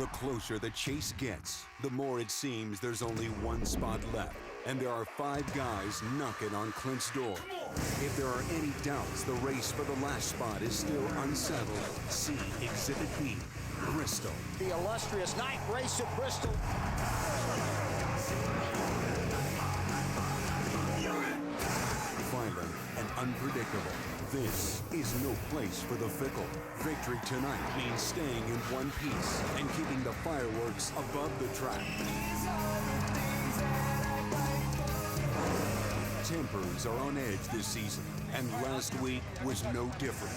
The closer the chase gets, the more it seems there's only one spot left, and there are 5 guys knocking on Clint's door. If there are any doubts, the race for the last spot is still unsettled. See Exhibit B, Bristol. The illustrious night race at Bristol. Violent and unpredictable. This is no place for the fickle. Victory tonight means staying in one piece and keeping the fireworks above the track. Tempers are on edge this season, and last week was no different.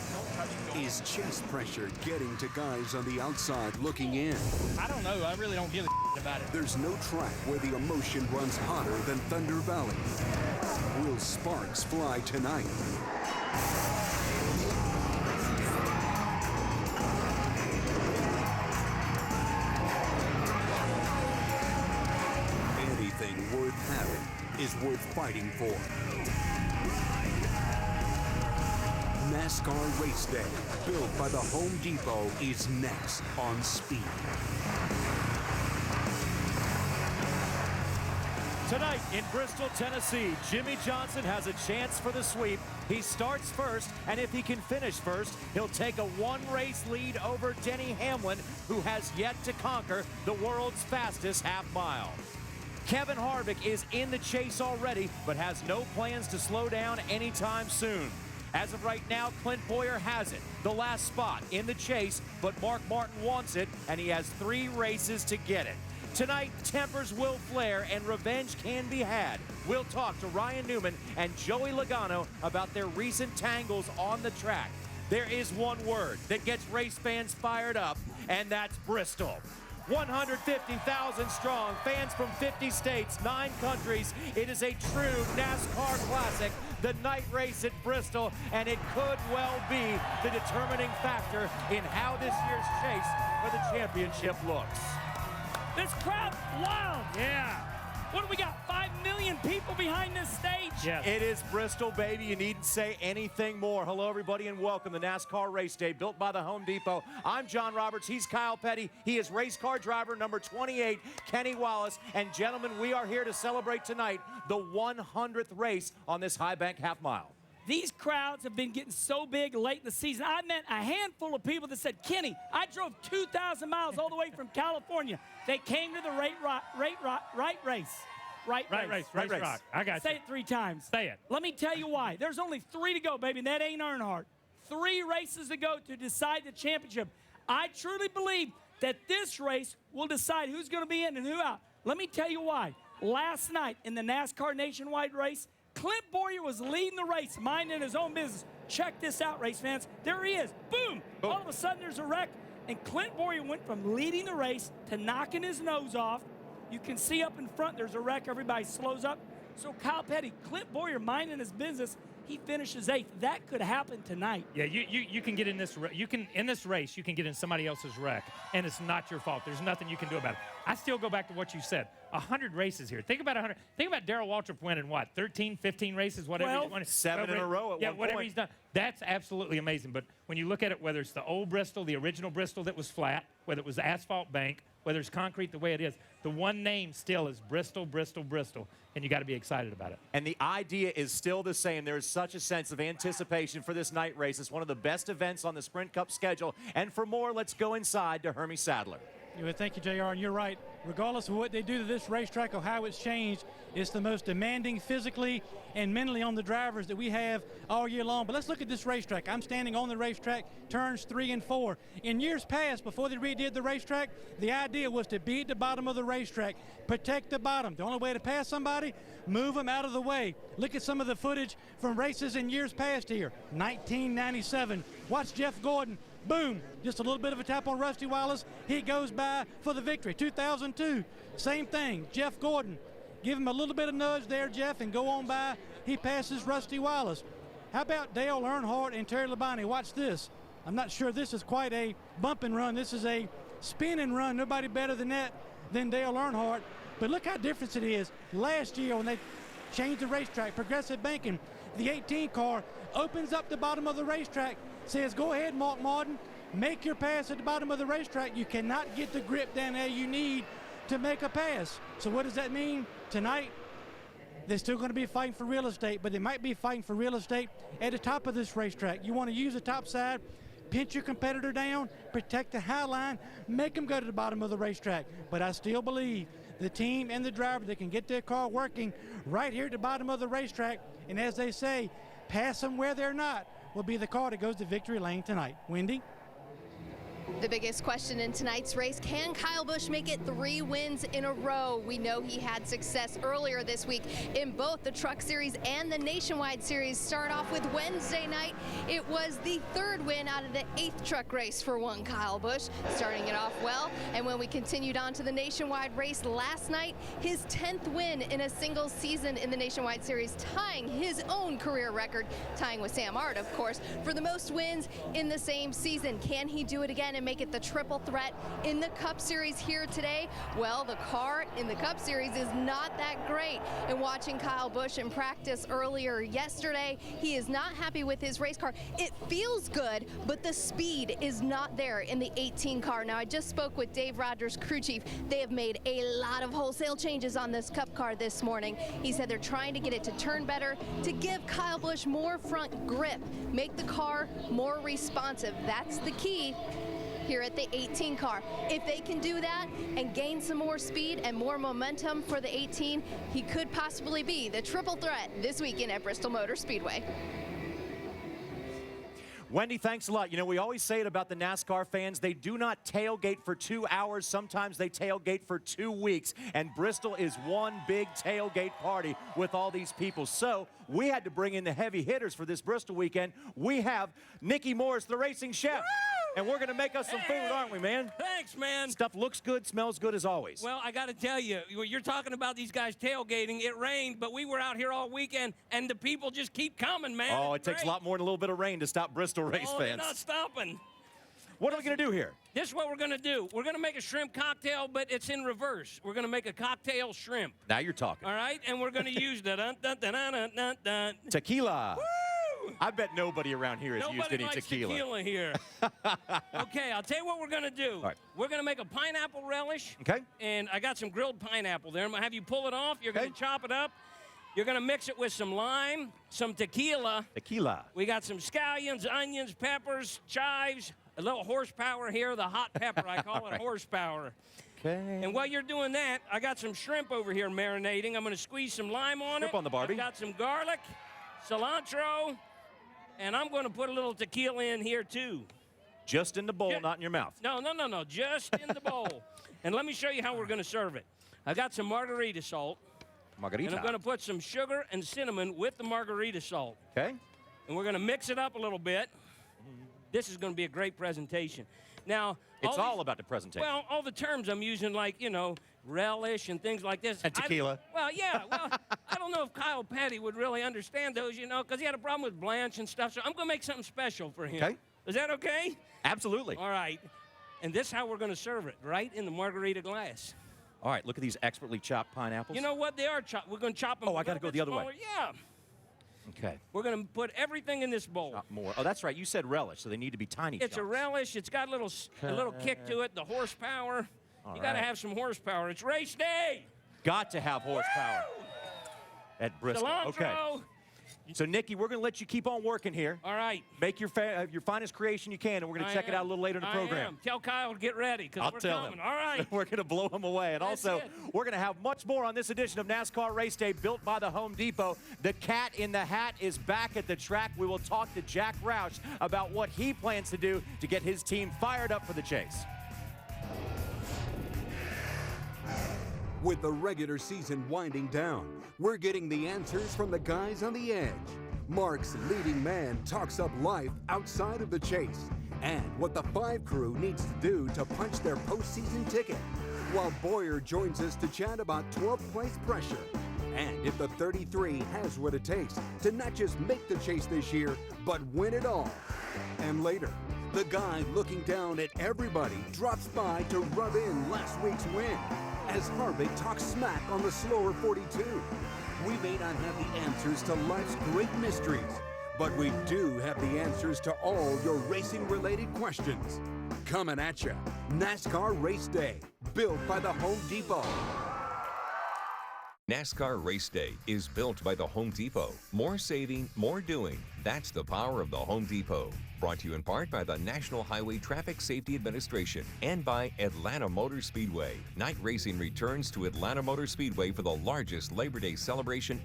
Is chase pressure getting to guys on the outside looking in? I don't know. I really don't give a about it. There's no track where the emotion runs hotter than Thunder Valley. Will sparks fly tonight? Anything worth having is worth fighting for. NASCAR Race Day, built by the Home Depot, is next on Speed. Tonight in Bristol, Tennessee, Jimmie Johnson has a chance for the sweep. He starts first, and if he can finish first, he'll take a one-race lead over Denny Hamlin, who has yet to conquer the world's fastest half mile. Kevin Harvick is in the chase already, but has no plans to slow down anytime soon. As of right now, Clint Bowyer has it, the last spot in the chase, but Mark Martin wants it, and he has 3 races to get it. Tonight, tempers will flare and revenge can be had. We'll talk to Ryan Newman and Joey Logano about their recent tangles on the track. There is one word that gets race fans fired up, and that's Bristol. 150,000 strong, fans from 50 states, 9 countries. It is a true NASCAR classic, the night race at Bristol, and it could well be the determining factor in how this year's chase for the championship looks. This crowd's wild. Yeah. What do we got, 5 million people behind this stage? Yes. It is Bristol, baby. You needn't say anything more. Hello, everybody, and welcome to NASCAR Race Day, built by the Home Depot. I'm John Roberts. He's Kyle Petty. He is race car driver number 28, Kenny Wallace. And, gentlemen, we are here to celebrate tonight the 100th race on this high bank half mile. These crowds have been getting so big late in the season. I met a handful of people that said, Kenny, I drove 2,000 miles all the way from California. They came to the right race. Right race. Rock. I got Say you. it 3 times. Say it. Let me tell you why. There's only 3 to go, baby, and that ain't Earnhardt. 3 races to go to decide the championship. I truly believe that this race will decide who's going to be in and who out. Let me tell you why. Last night in the NASCAR Nationwide race, Clint Bowyer was leading the race, minding his own business. Check this out, race fans. There he is. Boom. All of a sudden, there's a wreck. And Clint Bowyer went from leading the race to knocking his nose off. You can see up in front, there's a wreck. Everybody slows up. So, Kyle Petty, Clint Bowyer minding his business. He finishes 8th. That could happen tonight. Yeah, you can get in this. In this race, you can get in somebody else's wreck, and it's not your fault. There's nothing you can do about it. I still go back to what you said. 100 races here. Think about 100. Think about Darrell Waltrip winning what? 13, 15 races, whatever. 7 in a row at one whatever point. he's done. That's absolutely amazing. But when you look at it, whether it's the old Bristol, the original Bristol that was flat, whether it was the asphalt bank, whether it's concrete the way it is, the one name still is Bristol, Bristol, Bristol, and you got to be excited about it. And the idea is still the same. There is such a sense of anticipation for this night race. It's one of the best events on the Sprint Cup schedule. And for more, let's go inside to Hermie Sadler. Thank you, JR, and you're right. Regardless of what they do to this racetrack or how it's changed, it's the most demanding physically and mentally on the drivers that we have all year long. But let's look at this racetrack. I'm standing on the racetrack, turns 3 and 4. In years past, before they redid the racetrack, the idea was to be at the bottom of the racetrack, protect the bottom. The only way to pass somebody, move them out of the way. Look at some of the footage from races in years past here. 1997, watch Jeff Gordon. Boom, just a little bit of a tap on Rusty Wallace. He goes by for the victory. 2002, same thing. Jeff Gordon, give him a little bit of nudge there, Jeff, and go on by. He passes Rusty Wallace. How about Dale Earnhardt and Terry Labonte? Watch this. I'm not sure this is quite a bump and run. This is a spin and run. Nobody better than that than Dale Earnhardt. But look how different it is. Last year when they changed the racetrack, progressive banking, the 18 car opens up the bottom of the racetrack, says, go ahead, Mark Martin, make your pass at the bottom of the racetrack. You cannot get the grip down there you need to make a pass. So what does that mean? Tonight, they're still going to be fighting for real estate, but they might be fighting for real estate at the top of this racetrack. You want to use the top side, pinch your competitor down, protect the high line, make them go to the bottom of the racetrack. But I still believe the team and the driver, they can get their car working right here at the bottom of the racetrack. And as they say, pass them where they're not will be the car that goes to victory lane tonight. Wendy? The biggest question in tonight's race, can Kyle Busch make it 3 wins in a row? We know he had success earlier this week in both the Truck Series and the Nationwide Series. Start off with Wednesday night. It was the 3rd win out of the 8th truck race for one Kyle Busch, starting it off well. And when we continued on to the Nationwide race last night, his 10th win in a single season in the Nationwide Series, tying his own career record, tying with Sam Art, of course, for the most wins in the same season. Can he do it again and make it the triple threat in the Cup Series here today? Well, the car in the Cup Series is not that great. And watching Kyle Busch in practice earlier yesterday, he is not happy with his race car. It feels good, but the speed is not there in the 18 car. Now, I just spoke with Dave Rogers, crew chief. They have made a lot of wholesale changes on this Cup car this morning. He said they're trying to get it to turn better, to give Kyle Busch more front grip, make the car more responsive. That's the key here at the 18 car. If they can do that and gain some more speed and more momentum for the 18, he could possibly be the triple threat this weekend at Bristol Motor Speedway. Wendy, thanks a lot. You know, we always say it about the NASCAR fans. They do not tailgate for 2 hours. Sometimes they tailgate for 2 weeks. And Bristol is one big tailgate party with all these people. So we had to bring in the heavy hitters for this Bristol weekend. We have Nicky Morris, the racing chef. And we're going to make us some food, aren't we, man? Thanks, man. Stuff looks good, smells good as always. Well, I got to tell you, you're talking about these guys tailgating. It rained, but we were out here all weekend, and the people just keep coming, man. Oh, it takes a lot more than a little bit of rain to stop Bristol race fans. They're not stopping. What are we going to do here? This is what we're going to do. We're going to make a shrimp cocktail, but it's in reverse. We're going to make a cocktail shrimp. Now you're talking. All right? And we're going to use the tequila. Woo! I bet nobody around here has used any tequila here. Okay, I'll tell you what we're going to do. All right. We're going to make a pineapple relish. Okay. And I got some grilled pineapple there. I'm going to have you pull it off. You're going to chop it up. You're going to mix it with some lime, some tequila. Tequila. We got some scallions, onions, peppers, chives, a little horsepower here, the hot pepper. I call it horsepower. Okay. And while you're doing that, I got some shrimp over here marinating. I'm going to squeeze some lime on Shrimp it. on the Barbie. I've got some garlic, cilantro, and I'm going to put a little tequila in here, too. Just in the bowl, not in your mouth. No, just in the bowl. And let me show you how we're going to serve it. I got some margarita salt. Margarita. And I'm going to put some sugar and cinnamon with the margarita salt. Okay. And we're going to mix it up a little bit. This is going to be a great presentation. Now, it's all about the presentation. Well, all the terms I'm using, like, you know, relish and things like this. And tequila. I don't know if Kyle Petty would really understand those, you know, because he had a problem with Blanche and stuff. So I'm going to make something special for him. Okay. Is that okay? Absolutely. All right. And this is how we're going to serve it, right in the margarita glass. All right, look at these expertly chopped pineapples. You know what? They are chopped. We're going to chop them. Oh, I got to go the other way. Yeah. Okay. We're going to put everything in this bowl. Chop more. Oh, that's right. You said relish, so they need to be tiny It's chunks. a relish. It's got a little kick to it. The horsepower. You got to have some horsepower. It's race day. Got to have horsepower. At Bristol. Cilantro. Okay. So, Nicky, we're going to let you keep on working here. All right. Make your finest creation you can, and we're going to check it out a little later in the program. Tell Kyle to get ready, because we're tell coming. him. All right. We're going to blow him away. And That's also, it. we're going to have much more on this edition of NASCAR Race Day, built by the Home Depot. The Cat in the Hat is back at the track. We will talk to Jack Roush about what he plans to do to get his team fired up for the chase. With the regular season winding down, we're getting the answers from the guys on the edge. Mark's leading man talks up life outside of the chase and what the 5 crew needs to do to punch their postseason ticket, while Boyer joins us to chat about 12th place pressure and if the 33 has what it takes to not just make the chase this year, but win it all. And later, the guy looking down at everybody drops by to rub in last week's win as Harvick talks smack on the slower 42. We may not have the answers to life's great mysteries, But we do have the answers to all your racing-related questions. Coming at you, NASCAR Race Day, built by the Home Depot. NASCAR Race Day is built by the Home Depot. More saving, more doing. That's the power of the Home Depot. Brought to you in part by the National Highway Traffic Safety Administration and by Atlanta Motor Speedway. Night racing returns to Atlanta Motor Speedway for the largest Labor Day celebration.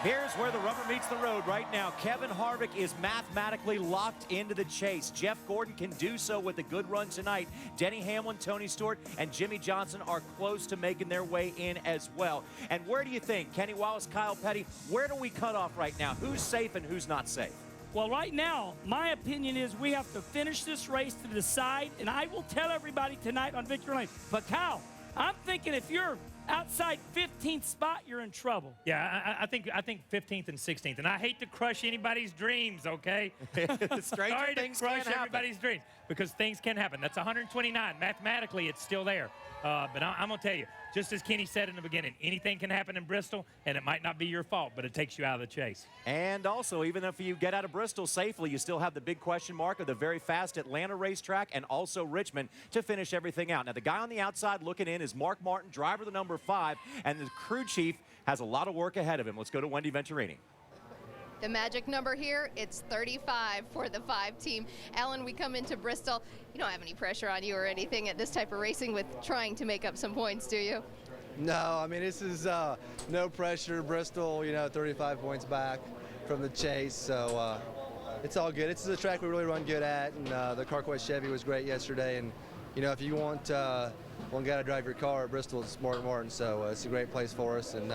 Here's where the rubber meets the road right now. Kevin Harvick is mathematically locked into the chase. Jeff Gordon can do so with a good run tonight. Denny Hamlin, Tony Stewart, and Jimmy Johnson are close to making their way in as well. And where do you think, Kenny Wallace, Kyle Petty, where do we cut off right now? Who's safe and who's not safe? Well, right now, my opinion is we have to finish this race to decide, and I will tell everybody tonight on Victory Lane. But, Kyle, I'm thinking if you're outside 15th spot, you're in trouble. Yeah, I think 15th and 16th. And I hate to crush anybody's dreams, okay? Sorry to crush everybody's dreams because things can happen. That's 129. Mathematically, it's still there. But I'm going to tell you, just as Kenny said in the beginning, anything can happen in Bristol, and it might not be your fault, but it takes you out of the chase. And also, even if you get out of Bristol safely, you still have the big question mark of the very fast Atlanta racetrack and also Richmond to finish everything out. Now, the guy on the outside looking in is Mark Martin, driver the number 5, and the crew chief has a lot of work ahead of him. Let's go to Wendy Venturini. The magic number here, it's 35 for the 5 team. Alan, we come into Bristol. You don't have any pressure on you or anything at this type of racing with trying to make up some points, do you? No, I mean, this is no pressure. Bristol, 35 points back from the chase, so it's all good. This is a track we really run good at, and the CarQuest Chevy was great yesterday. And, if you want one guy to drive your car at Bristol, it's Martin, so it's a great place for us. And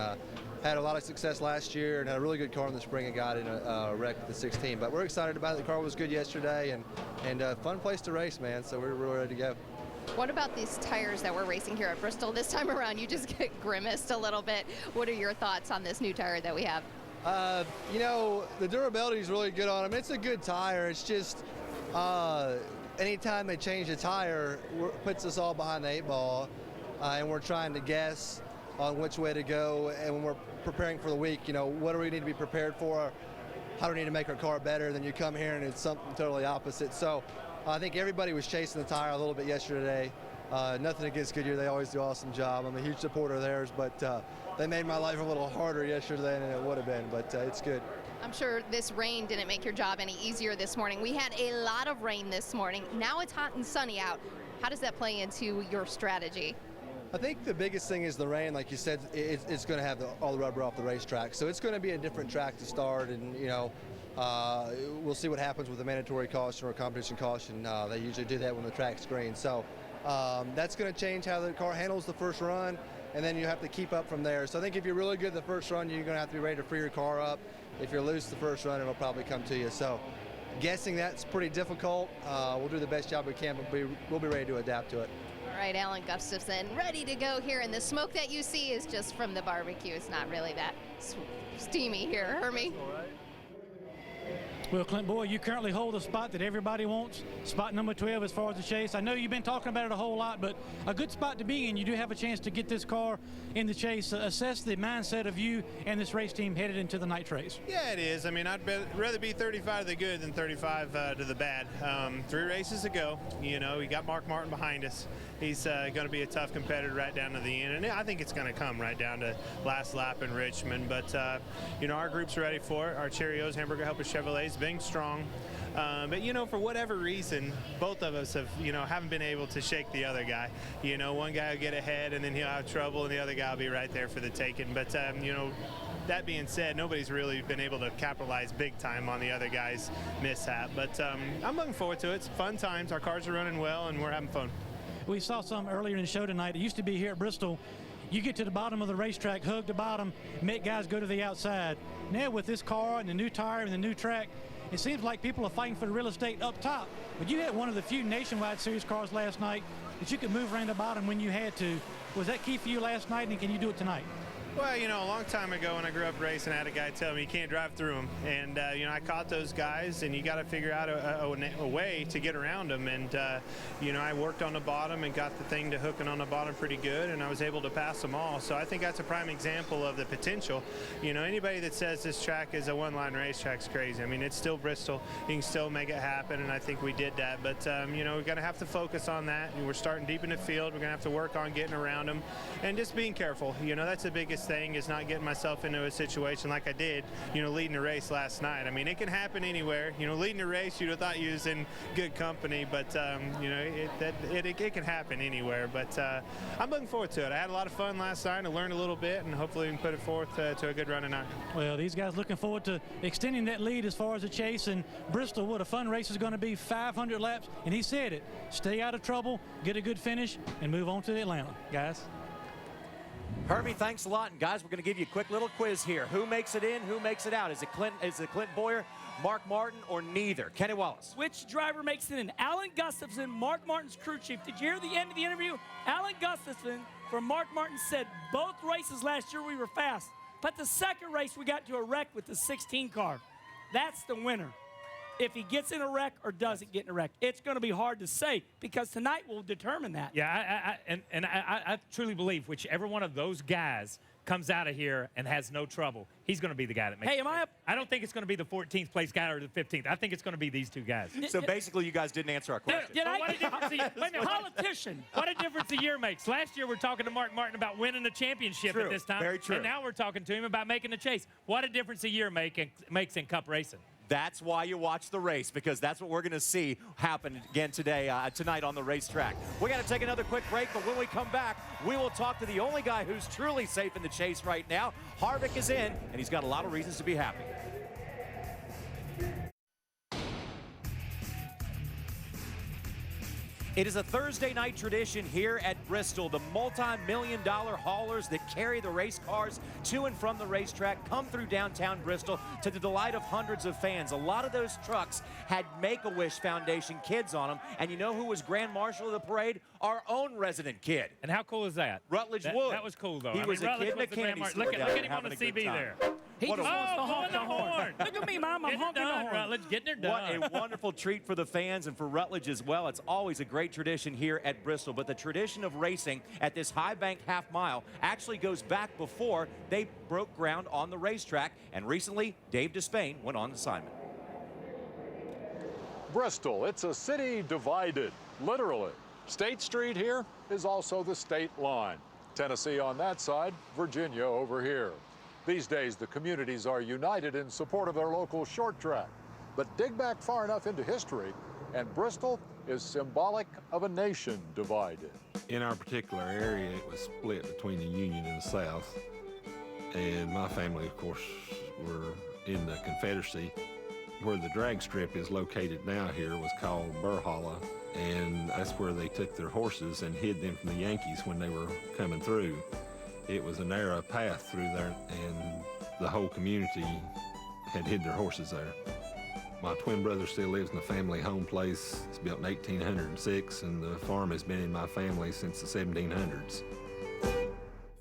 had a lot of success last year and had a really good car in the spring and got in a wreck with the 16. But we're excited about it. The car was good yesterday, and a fun place to race, man, so we're really ready to go. What about these tires that we're racing here at Bristol this time around? You just get grimaced a little bit. What are your thoughts on this new tire that we have? The durability is really good on them. It's a good tire. It's just anytime they change a tire, puts us all behind the 8 ball, and we're trying to guess on which way to go. And when we're preparing for the week, what do we need to be prepared for? How do we need to make our car better? Then you come here and it's something totally opposite. So I think everybody was chasing the tire a little bit yesterday. Nothing against Goodyear. They always do an awesome job. I'm a huge supporter of theirs, but they made my life a little harder yesterday than it would have been, but it's good. I'm sure this rain didn't make your job any easier this morning. We had a lot of rain this morning. Now it's hot and sunny out. How does that play into your strategy? I think the biggest thing is the rain. Like you said, it's going to have all the rubber off the racetrack. So it's going to be a different track to start, and, we'll see what happens with the mandatory caution or competition caution. They usually do that when the track's green. So that's going to change how the car handles the first run, and then you have to keep up from there. So I think if you're really good the first run, you're going to have to be ready to free your car up. If you're loose the first run, it'll probably come to you. So guessing that's pretty difficult. We'll do the best job we can, but we'll be ready to adapt to it. All right, Alan Gustafson, ready to go here. And the smoke that you see is just from the barbecue. It's not really that steamy here, Hermie. Well, Clint Boy, you currently hold a spot that everybody wants, spot number 12 as far as the chase. I know you've been talking about it a whole lot, but a good spot to be in. You do have a chance to get this car in the chase. Assess the mindset of you and this race team headed into the night race. Yeah, it is. I mean, I'd rather be 35 to the good than 35 to the bad. 3 races to go. We got Mark Martin behind us. He's going to be a tough competitor right down to the end, and I think it's going to come right down to last lap in Richmond. But our group's ready for it. Our Cheerios, Hamburger Helper Chevrolets, being strong. But for whatever reason, both of us have haven't been able to shake the other guy. One guy will get ahead and then he'll have trouble, and the other guy will be right there for the taking. But that being said, nobody's really been able to capitalize big time on the other guy's mishap. But I'm looking forward to it. It's fun times. Our cars are running well, and we're having fun. We saw some earlier in the show tonight. It used to be here at Bristol. You get to the bottom of the racetrack, hug the bottom, make guys go to the outside. Now with this car and the new tire and the new track, it seems like people are fighting for the real estate up top. But you had one of the few Nationwide Series cars last night that you could move around the bottom when you had to. Was that key for you last night, and can you do it tonight? Well, you know, a long time ago when I grew up racing, I had a guy tell me you can't drive through them. And, you know, I caught those guys, and you got to figure out a way to get around them. And, you know, I worked on the bottom and got the thing to hooking on the bottom pretty good, and I was able to pass them all. So I think that's a prime example of the potential. You know, anybody that says this track is a one-line racetrack is crazy. I mean, it's still Bristol. You can still make it happen, and I think we did that. But, you know, we're going to have to focus on that. And we're starting deep in the field. We're going to have to work on getting around them and just being careful. You know, that's the biggest thing, is not getting myself into a situation like I did, you know, leading a race last night. I mean, it can happen anywhere. You know, leading a race, you'd have thought you was in good company, but, you know, it can happen anywhere. But I'm looking forward to it. I had a lot of fun last night. I learned a little bit, and hopefully we can put it forth to a good run tonight. Well, these guys looking forward to extending that lead as far as the chase. And Bristol, what a fun race is going to be, 500 laps. And he said it, stay out of trouble, get a good finish, and move on to Atlanta, guys. Herbie, thanks a lot. And guys, we're going to give you a quick little quiz here. Who makes it in? Who makes it out? Is it Clint Boyer, Mark Martin, or neither? Kenny Wallace. Which driver makes it in? Alan Gustafson, Mark Martin's crew chief. Did you hear the end of the interview? Alan Gustafson from Mark Martin said both races last year we were fast, but the second race we got to a wreck with the 16 car. That's the winner. If he gets in a wreck or doesn't get in a wreck, it's going to be hard to say, because tonight will determine that. Yeah, I truly believe whichever one of those guys comes out of here and has no trouble, he's going to be the guy that makes it. Hey, I don't think it's going to be the 14th place guy or the 15th. I think it's going to be these two guys. So basically, you guys didn't answer our question. Politician. What a difference a year makes. Last year, we're talking to Mark Martin about winning a championship True, at this time. very true. And now we're talking to him about making a chase. What a difference a year makes in Cup racing. That's why you watch the race, because that's what we're going to see happen again tonight on the racetrack. We got to take another quick break, but when we come back, we will talk to the only guy who's truly safe in the chase right now. Harvick is in, and he's got a lot of reasons to be happy. It is a Thursday night tradition here at Bristol. The multi-million-dollar haulers that carry the race cars to and from the racetrack come through downtown Bristol to the delight of hundreds of fans. A lot of those trucks had Make-A-Wish Foundation kids on them. And you know who was Grand Marshal of the parade? Our own resident kid. And how cool is that? Rutledge Wood. That was cool, though. He was a kid in a candy store. Look at him on the CB there. He just wants to honk the horn. Look at me, Mom. I'm honking the horn. Rutledge, getting her done. What a wonderful treat for the fans and for Rutledge as well. It's always a great tradition here at Bristol, but the tradition of racing at this high bank half mile actually goes back before they broke ground on the racetrack, and recently Dave Despain went on assignment. Bristol, it's a city divided, literally. State Street here is also the state line. Tennessee on that side, Virginia over here. These days, the communities are united in support of their local short track. But dig back far enough into history, and Bristol is symbolic of a nation divided. In our particular area, it was split between the Union and the South. And my family, of course, were in the Confederacy. Where the drag strip is located now here was called Burhala, and that's where they took their horses and hid them from the Yankees when they were coming through. It was a narrow path through there, and the whole community had hid their horses there. My twin brother still lives in the family home place. It's built in 1806, and the farm has been in my family since the 1700s.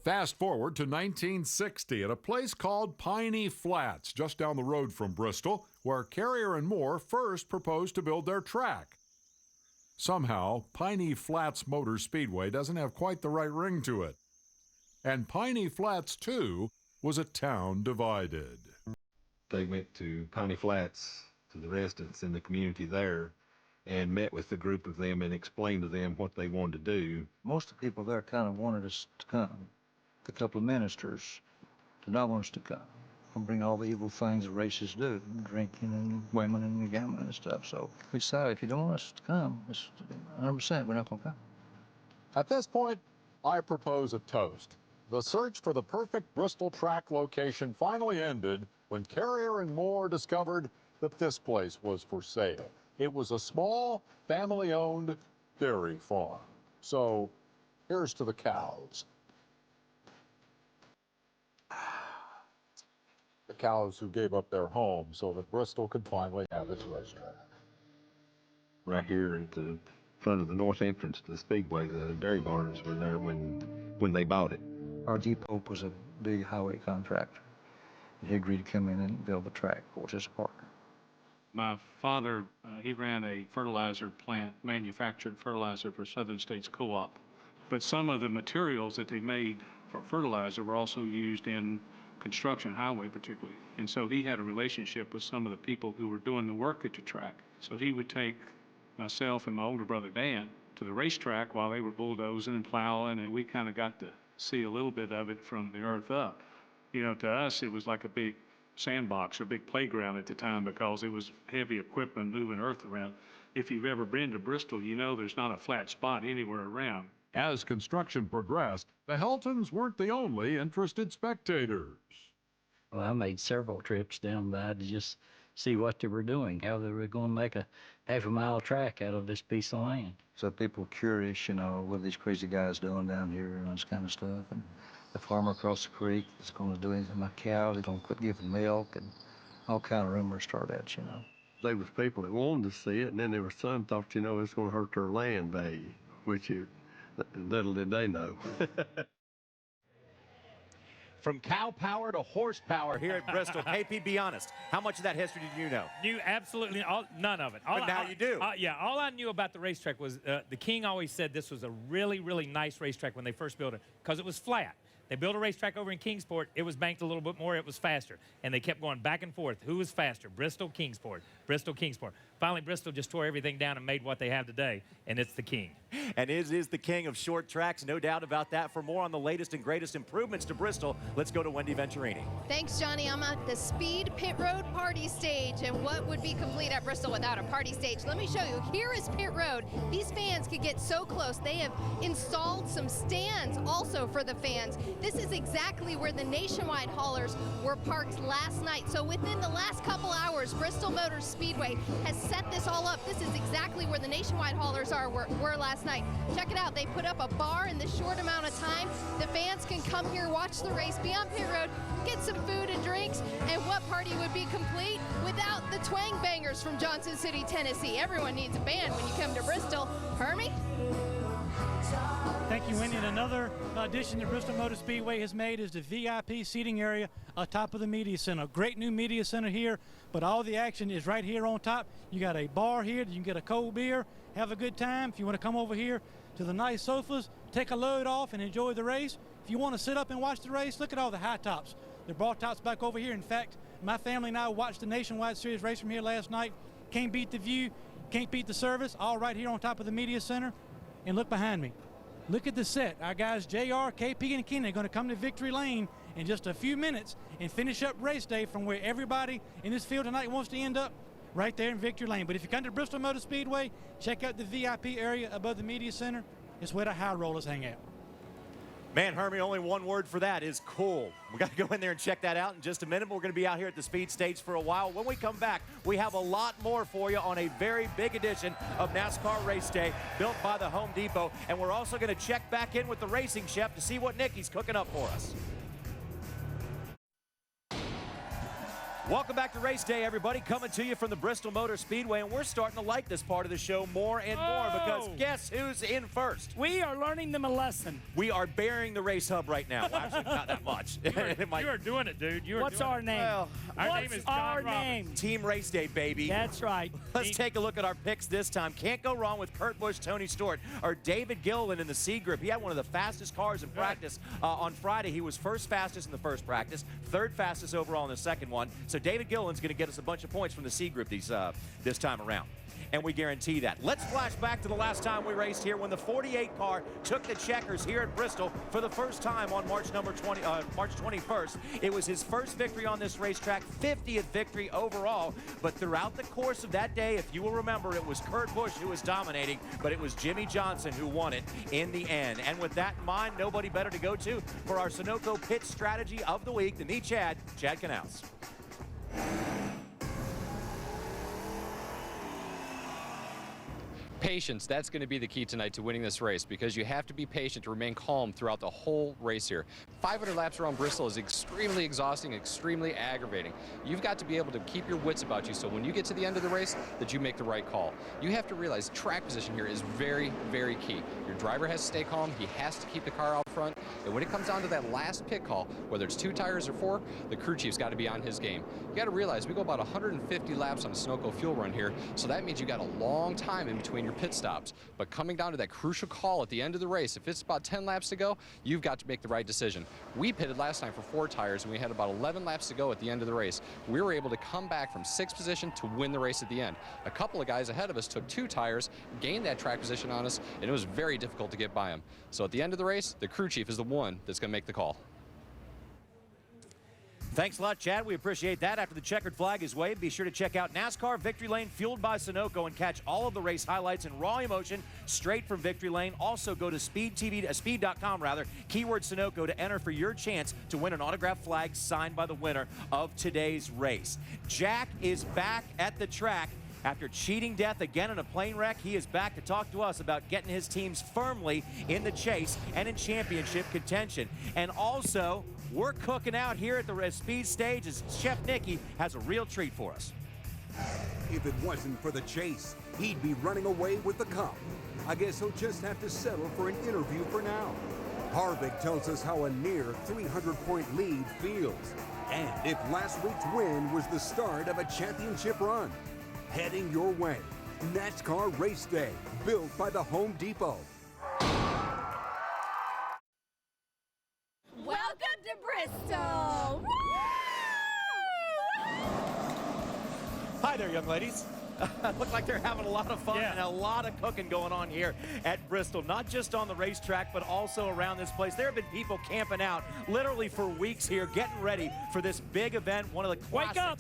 Fast forward to 1960 at a place called Piney Flats, just down the road from Bristol, where Carrier and Moore first proposed to build their track. Somehow, Piney Flats Motor Speedway doesn't have quite the right ring to it. And Piney Flats, too, was a town divided. They went to Piney Flats, to the residents in the community there, and met with a group of them and explained to them what they wanted to do. Most of the people there kind of wanted us to come. A couple of ministers did not want us to come and bring all the evil things that races do, drinking and women and gambling and stuff. So we decided, if you don't want us to come, it's 100% we're not going to come. At this point, I propose a toast. The search for the perfect Bristol track location finally ended when Carrier and Moore discovered that this place was for sale. It was a small, family-owned dairy farm. So here's to the cows. The cows who gave up their home so that Bristol could finally have its racetrack. Right here at the front of the north entrance to the Speedway, the dairy barns were there when they bought it. Our depot was a big highway contractor. He agreed to come in and build the track for us as a partner. My father, he ran a fertilizer plant, manufactured fertilizer for Southern States Co-op. But some of the materials that they made for fertilizer were also used in construction, highway particularly. And so he had a relationship with some of the people who were doing the work at the track. So he would take myself and my older brother Dan to the racetrack while they were bulldozing and plowing, and we kind of got to see a little bit of it from the earth up. You know, to us, it was like a big sandbox or big playground at the time because it was heavy equipment moving earth around. If you've ever been to Bristol, you know there's not a flat spot anywhere around. As construction progressed, the Heltons weren't the only interested spectators. Well, I made several trips down by to just see what they were doing, how they were going to make a half-a-mile track out of this piece of land. So people were curious, you know, what are these crazy guys doing down here and this kind of stuff. And the farmer across the creek is going to do anything to my cows. He's going to quit giving milk, and all kind of rumors started out, you know. There was people that wanted to see it, and then there was some thought, you know, it's going to hurt their land value, which little did they know. From cow power to horsepower here at Bristol. KP, be honest. How much of that history did you know? Knew absolutely none of it. But now you do. Yeah, all I knew about the racetrack was the King always said this was a really, really nice racetrack when they first built it because it was flat. They built a racetrack over in Kingsport. It was banked a little bit more. It was faster. And they kept going back and forth. Who was faster? Bristol, Kingsport. Bristol, Kingsport. Finally, Bristol just tore everything down and made what they have today, and it's the King. And it is the king of short tracks, no doubt about that. For more on the latest and greatest improvements to Bristol, let's go to Wendy Venturini. Thanks, Johnny. I'm at the Speed Pit Road party stage, and what would be complete at Bristol without a party stage? Let me show you. Here is Pit Road. These fans could get so close. They have installed some stands also for the fans. This is exactly where the nationwide haulers were parked last night. So within the last couple hours, Bristol Motor Speedway has set this all up. This is exactly where the nationwide haulers were last night. Check it out. They put up a bar in this short amount of time. The fans can come here, watch the race, be on pit road, get some food and drinks. And what party would be complete without the Twang Bangers from Johnson City, Tennessee? Everyone needs a band when you come to Bristol. Hermie? Thank you, Wendy. And another addition that Bristol Motor Speedway has made is the VIP seating area atop of the media center. Great new media center here, but all the action is right here on top. You got a bar here that you can get a cold beer, have a good time. If you want to come over here to the nice sofas, take a load off and enjoy the race. If you want to sit up and watch the race, look at all the high tops. The bar tops back over here. In fact, my family and I watched the Nationwide Series race from here last night. Can't beat the view, can't beat the service, all right here on top of the media center. And look behind me. Look at the set. Our guys JR, KP, and Kenny are going to come to Victory Lane in just a few minutes and finish up race day from where everybody in this field tonight wants to end up, right there in Victory Lane. But if you come to Bristol Motor Speedway, check out the VIP area above the media center. It's where the high rollers hang out. Man, Hermie, only one word for that is cool. We got to go in there and check that out in just a minute. We're going to be out here at the speed stage for a while. When we come back, we have a lot more for you on a very big edition of NASCAR Race Day built by the Home Depot. And we're also going to check back in with the racing chef to see what Nicky's cooking up for us. Welcome back to Race Day, everybody. Coming to you from the Bristol Motor Speedway, and we're starting to like this part of the show more and more because guess who's in first? We are learning them a lesson. We are burying the race hub right now. Well, actually, not that much. You are doing it, dude. What's our name? Well, our name is John Roberts. Team Race Day, baby. That's right. Let's take a look at our picks this time. Can't go wrong with Kurt Busch, Tony Stewart, or David Gilliland in the C Group. He had one of the fastest cars in practice on Friday. He was first fastest in the first practice, third fastest overall in the second one. So David Gilliland's going to get us a bunch of points from the C Group this time around. And we guarantee that. Let's flash back to the last time we raced here when the 48 car took the checkers here at Bristol for the first time on March 21st. It was his first victory on this racetrack, 50th victory overall. But throughout the course of that day, if you will remember, it was Kurt Busch who was dominating, but it was Jimmy Johnson who won it in the end. And with that in mind, nobody better to go to for our Sunoco pit strategy of the week than me, Chad Canals. Patience, that's going to be the key tonight to winning this race, because you have to be patient to remain calm throughout the whole race here. 500 laps around Bristol is extremely exhausting, extremely aggravating. You've got to be able to keep your wits about you so when you get to the end of the race that you make the right call. You have to realize track position here is very, very key. Your driver has to stay calm, he has to keep the car out front, and when it comes down to that last pit call, whether it's 2 tires or 4, the crew chief's got to be on his game. You got to realize we go about 150 laps on a Sunoco fuel run here, so that means you got a long time in between your pit stops. But coming down to that crucial call at the end of the race, if it's about 10 laps to go, you've got to make the right decision. We pitted last time for 4 tires, and we had about 11 laps to go at the end of the race. We were able to come back from 6th position to win the race at the end. A couple of guys ahead of us took 2 tires, gained that track position on us, and it was very difficult to get by them. So at the end of the race, the crew chief is the one that's going to make the call. Thanks a lot, Chad. We appreciate that. After the checkered flag is waved, be sure to check out NASCAR Victory Lane, fueled by Sunoco, and catch all of the race highlights in raw emotion straight from Victory Lane. Also, go to speed.com, keyword Sunoco to enter for your chance to win an autographed flag signed by the winner of today's race. Jack is back at the track. After cheating death again in a plane wreck, he is back to talk to us about getting his teams firmly in the chase and in championship contention. And also, we're cooking out here at the speed stage as Chef Nicky has a real treat for us. If it wasn't for the chase, he'd be running away with the cup. I guess he'll just have to settle for an interview for now. Harvick tells us how a near 300-point lead feels, and if last week's win was the start of a championship run. Heading your way, NASCAR Race Day, built by the Home Depot. Welcome to Bristol! Woo! Hi there, young ladies. Look like they're having a lot of fun and a lot of cooking going on here at Bristol, not just on the racetrack, but also around this place. There have been people camping out literally for weeks here, getting ready for this big event, one of the classics. Wake up!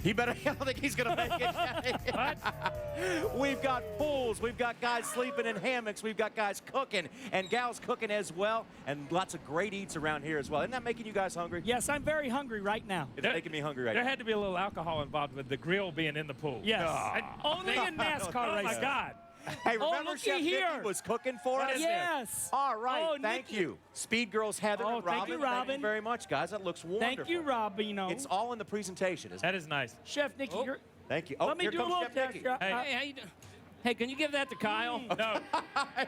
He better, I don't think he's going to make it. What? We've got pools. We've got guys sleeping in hammocks. We've got guys cooking and gals cooking as well. And lots of great eats around here as well. Isn't that making you guys hungry? Yes, I'm very hungry right now. It's making me hungry right now. There had to be a little alcohol involved with the grill being in the pool. Yes. Only in NASCAR races. Oh, my God. Hey, remember Chef Nicky was cooking for us? Yes. All right, Oh, thank Nicky. you. Speed Girls Heather and Robin. thank you, Robin. Thank you very much, guys. That looks wonderful. Thank you, Robino. It's all in the presentation, isn't That is nice. Chef Nicky, you're... Thank you. Oh, Let me here do a comes little Chef test. Nicky. Hey, how you doing? Hey, can you give that to Kyle? No.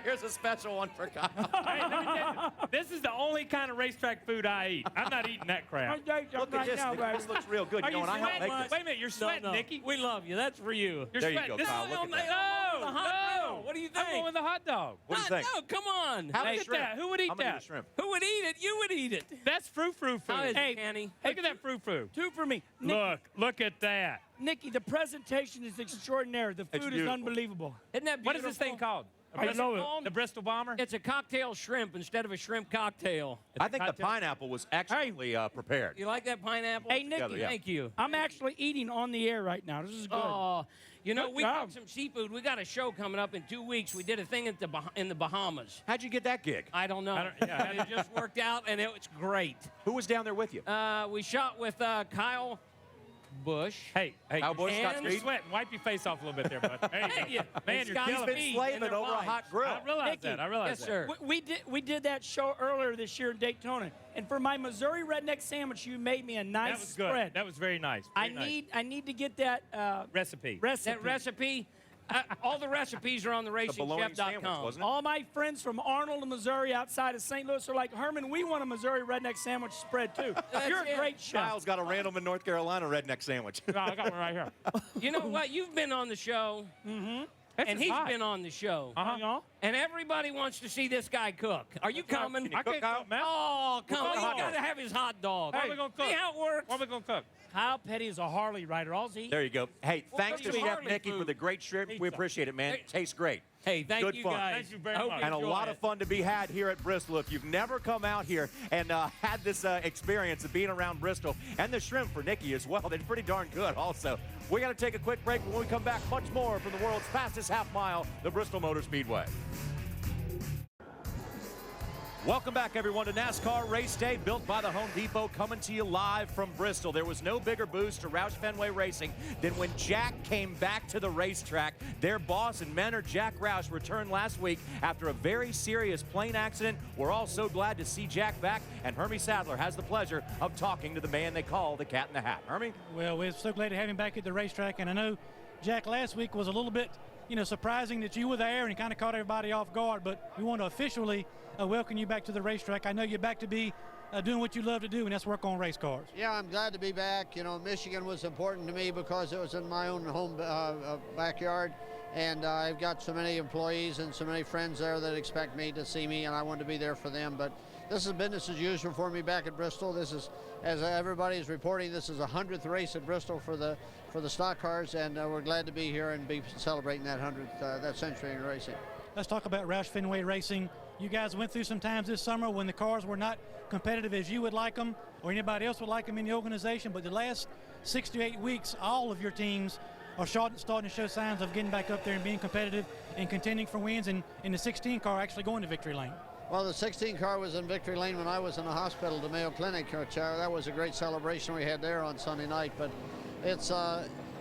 Here's a special one for Kyle. Hey, let me tell you, this is the only kind of racetrack food I eat. I'm not eating that crap. Look at this. This looks real good. Are You know, you and I helped sweating? make this. Wait a minute, you're sweating, Nicky. We love you. That's for you. You're There you sweating. go, This Kyle. is Look at that. No, The hot dog. What do you think? I'm going with the hot dog. What do you think? No, come on. How Look at that. Who would eat I'm gonna that? do shrimp. Who would eat it? You would eat it. That's frou-frou food. How is Hey, it, Kenny? Look at that frou-frou. 2 for me. Look at that. Nicky, the presentation is extraordinary. The food is beautiful. unbelievable. Isn't that beautiful? What is this thing called? I know it. The Bristol Bomber? It's a cocktail shrimp instead of a shrimp cocktail. I think the pineapple was actually prepared. You like that pineapple? Hey, Nicky. Together, yeah. Thank you. I'm actually eating on the air right now. This is good. Oh, you know, Good we job. got some seafood. We got a show coming up in 2 weeks. We did a thing at in the Bahamas. How'd you get that gig? I don't know. It just worked out, and it was great. Who was down there with you? We shot with Kyle Busch. Hey, Kyle Busch, Scott and you're Speed? sweating. Wipe your face off a little bit there, bud. There you go. Man, you're Scott killing He's me. been slaving over a hot grill. I realize Nicky. that. I realize Yes, that. sir. We did that show earlier this year in Daytona, and for my Missouri redneck sandwich, you made me a nice That was good. spread. That was very nice. I Very nice. need to get that Recipe. That recipe, all the recipes are on the bologna sandwich, racingchef.com. wasn't it? All my friends from Arnold, Missouri, outside of St. Louis, are like, Herman, we want a Missouri redneck sandwich spread too. You're a great chef. Kyle's got a Randleman, North Carolina redneck sandwich. Oh, I got one right here. You know what? You've been on the show, and he's been on the show. Uh-huh. And everybody wants to see this guy cook. Are you coming? I can't cook, man. Oh, come on. hot You got to dog. have his hot dog. What are we gonna cook? See how it works? What are we going to cook? Kyle Petty is a Harley rider. All he There you go. Hey, thanks to cook you Chef Harley Nicky for food. the great shrimp. We appreciate it, man. Tastes great. Hey, thank Good you fun. guys. Thank you very I hope much. you And a enjoy lot it. of fun to be had here at Bristol. If you've never come out here and had this experience of being around Bristol, and the shrimp for Nicky as well, they're pretty darn good also. We got to take a quick break. When we come back, much more from the world's fastest half mile, the Bristol Motor Speedway. Welcome back, everyone, to NASCAR Race Day, built by the Home Depot, coming to you live from Bristol. There was no bigger boost to Roush Fenway Racing than when Jack came back to the racetrack. Their boss and mentor, Jack Roush, returned last week after a very serious plane accident. We're all so glad to see Jack back, and Hermie Sadler has the pleasure of talking to the man they call the Cat in the Hat. Hermie? Well, we're so glad to have him back at the racetrack, and I know Jack last week was a little bit, surprising that you were there and he kind of caught everybody off guard, but we want to officially welcome you back to the racetrack. I know you're back to be doing what you love to do, and that's work on race cars. Yeah, I'm glad to be back. Michigan was important to me because it was in my own home backyard, and I've got so many employees and so many friends there that expect me to see me, and I want to be there for them. But this is business as usual for me back at Bristol. This is, as everybody is reporting, this is the 100th race at Bristol for the stock cars, and we're glad to be here and be celebrating that 100th that century in racing. Let's talk about Roush Fenway Racing. You guys went through some times this summer when the cars were not competitive as you would like them or anybody else would like them in the organization, but the last 6 to 8 weeks, all of your teams are starting to show signs of getting back up there and being competitive and contending for wins, and in the 16 car actually going to victory lane. Well, the 16 car was in victory lane when I was in the hospital, the Mayo Clinic. That was a great celebration we had there on Sunday night, but it's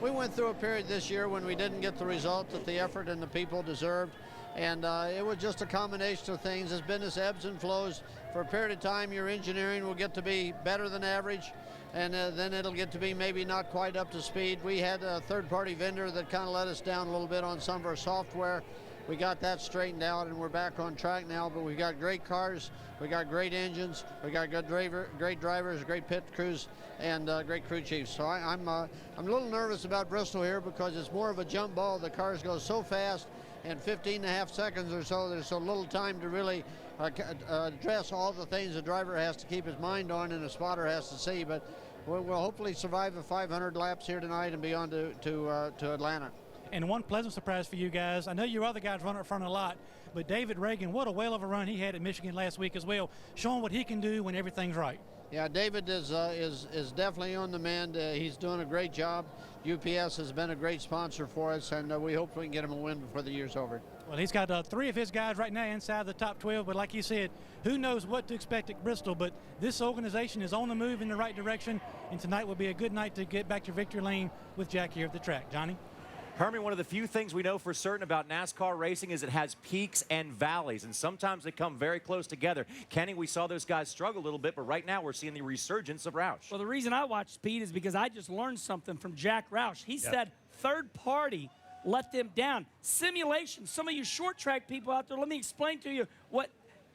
we went through a period this year when we didn't get the result that the effort and the people deserved. And it was just a combination of things. As business ebbs and flows, for a period of time, your engineering will get to be better than average, and then it'll get to be maybe not quite up to speed. We had a third-party vendor that kind of let us down a little bit on some of our software. We got that straightened out, and we're back on track now. But we've got great cars, we got great engines, we got great drivers, great pit crews, and great crew chiefs. So I'm a little nervous about Bristol here because it's more of a jump ball. The cars go so fast. In 15.5 seconds or so, there's so little time to really address all the things the driver has to keep his mind on and the spotter has to see. But we'll hopefully survive the 500 laps here tonight and be on to Atlanta. And one pleasant surprise for you guys, I know your other guys run up front a lot, but David Reagan, what a whale of a run he had at Michigan last week as well, showing what he can do when everything's right. Yeah, David is definitely on the mend. He's doing a great job. UPS has been a great sponsor for us, and we hope we can get him a win before the year's over. Well, he's got 3 of his guys right now inside the top 12, but like you said, who knows what to expect at Bristol, but this organization is on the move in the right direction, and tonight will be a good night to get back to victory lane with Jack here at the track. Johnny? Hermie, one of the few things we know for certain about NASCAR racing is it has peaks and valleys, and sometimes they come very close together. Kenny, we saw those guys struggle a little bit, but right now we're seeing the resurgence of Roush. Well, the reason I watch speed is because I just learned something from Jack Roush. He said third party let them down. Simulation, some of you short track people out there, let me explain to you what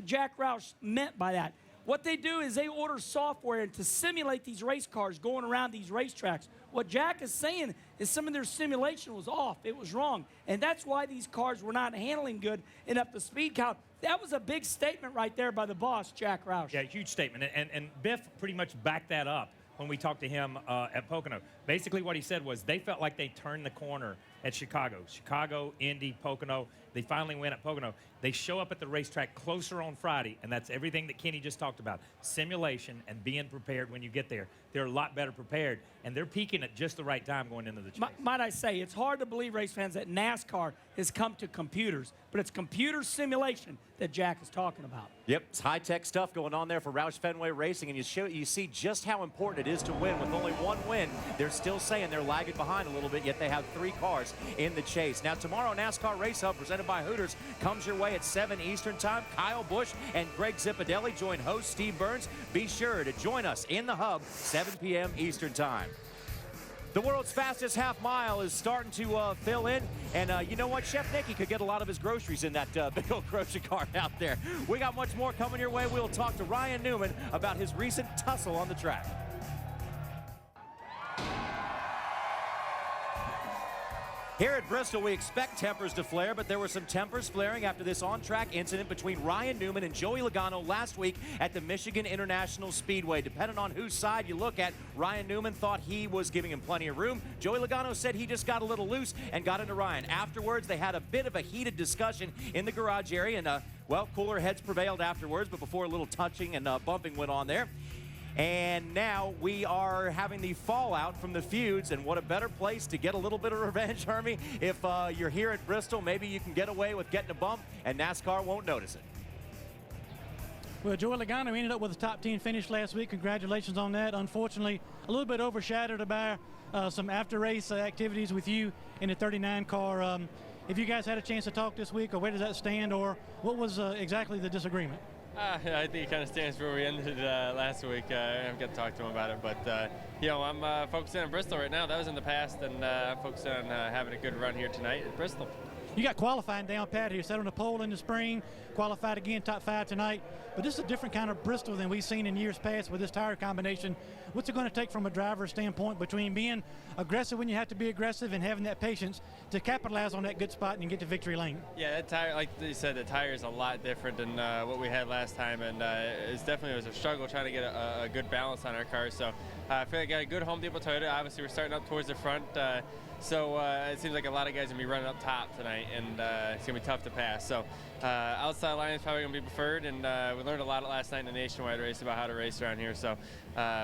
Jack Roush meant by that. What they do is they order software to simulate these race cars going around these racetracks. What Jack is saying is some of their simulation was off. It was wrong. And that's why these cars were not handling good and up the speed count. That was a big statement right there by the boss, Jack Roush. Yeah, huge statement. And Biff pretty much backed that up when we talked to him at Pocono. Basically what he said was they felt like they turned the corner at Chicago. Chicago, Indy, Pocono. They finally win at Pocono. They show up at the racetrack closer on Friday, and that's everything that Kenny just talked about. Simulation and being prepared when you get there. They're a lot better prepared, and they're peaking at just the right time going into the chase. Might I say, it's hard to believe, race fans, that NASCAR has come to computers, but it's computer simulation that Jack is talking about. Yep, it's high-tech stuff going on there for Roush Fenway Racing, and you see just how important it is to win. With only one win, they're still saying they're lagging behind a little bit, yet they have 3 cars in the chase. Now, tomorrow, NASCAR Race Hub, presented by Hooters, comes your way at 7 Eastern Time. Kyle Busch and Greg Zipadelli join host Steve Burns. Be sure to join us in the Hub, 7 p.m. Eastern Time. The world's fastest half mile is starting to fill in, and you know what? Chef Nicky could get a lot of his groceries in that big old grocery cart out there. We got much more coming your way. We'll talk to Ryan Newman about his recent tussle on the track. Here at Bristol, we expect tempers to flare, but there were some tempers flaring after this on-track incident between Ryan Newman and Joey Logano last week at the Michigan International Speedway. Depending on whose side you look at, Ryan Newman thought he was giving him plenty of room. Joey Logano said he just got a little loose and got into Ryan. Afterwards, they had a bit of a heated discussion in the garage area, and, well, cooler heads prevailed afterwards, but before a little touching and bumping went on there. And now we are having the fallout from the feuds, and what a better place to get a little bit of revenge, Hermie. If you're here at Bristol, maybe you can get away with getting a bump, and NASCAR won't notice it. Well, Joey Logano ended up with a top 10 finish last week. Congratulations on that. Unfortunately, a little bit overshadowed by some after-race activities with you in the 39 car. If you guys had a chance to talk this week, or where does that stand, or what was exactly the disagreement? I think it kind of stands where we ended last week. I haven't got to talk to him about it, but you know, I'm focusing on Bristol right now. That was in the past, and I'm focused on having a good run here tonight at Bristol. You got qualifying down pat here. Set on the pole in the spring, qualified again, top 5 tonight. But this is a different kind of Bristol than we've seen in years past with this tire combination. What's it going to take from a driver's standpoint between being aggressive when you have to be aggressive and having that patience to capitalize on that good spot and get to victory lane? Yeah, that tire, like you said, the tire is a lot different than what we had last time, and it was a struggle trying to get a good balance on our car. So I feel like I got a good Home Depot Toyota. Obviously, we're starting up towards the front. So it seems like a lot of guys are going to be running up top tonight, and it's going to be tough to pass. So outside line is probably going to be preferred, and we learned a lot last night in the nationwide race about how to race around here. So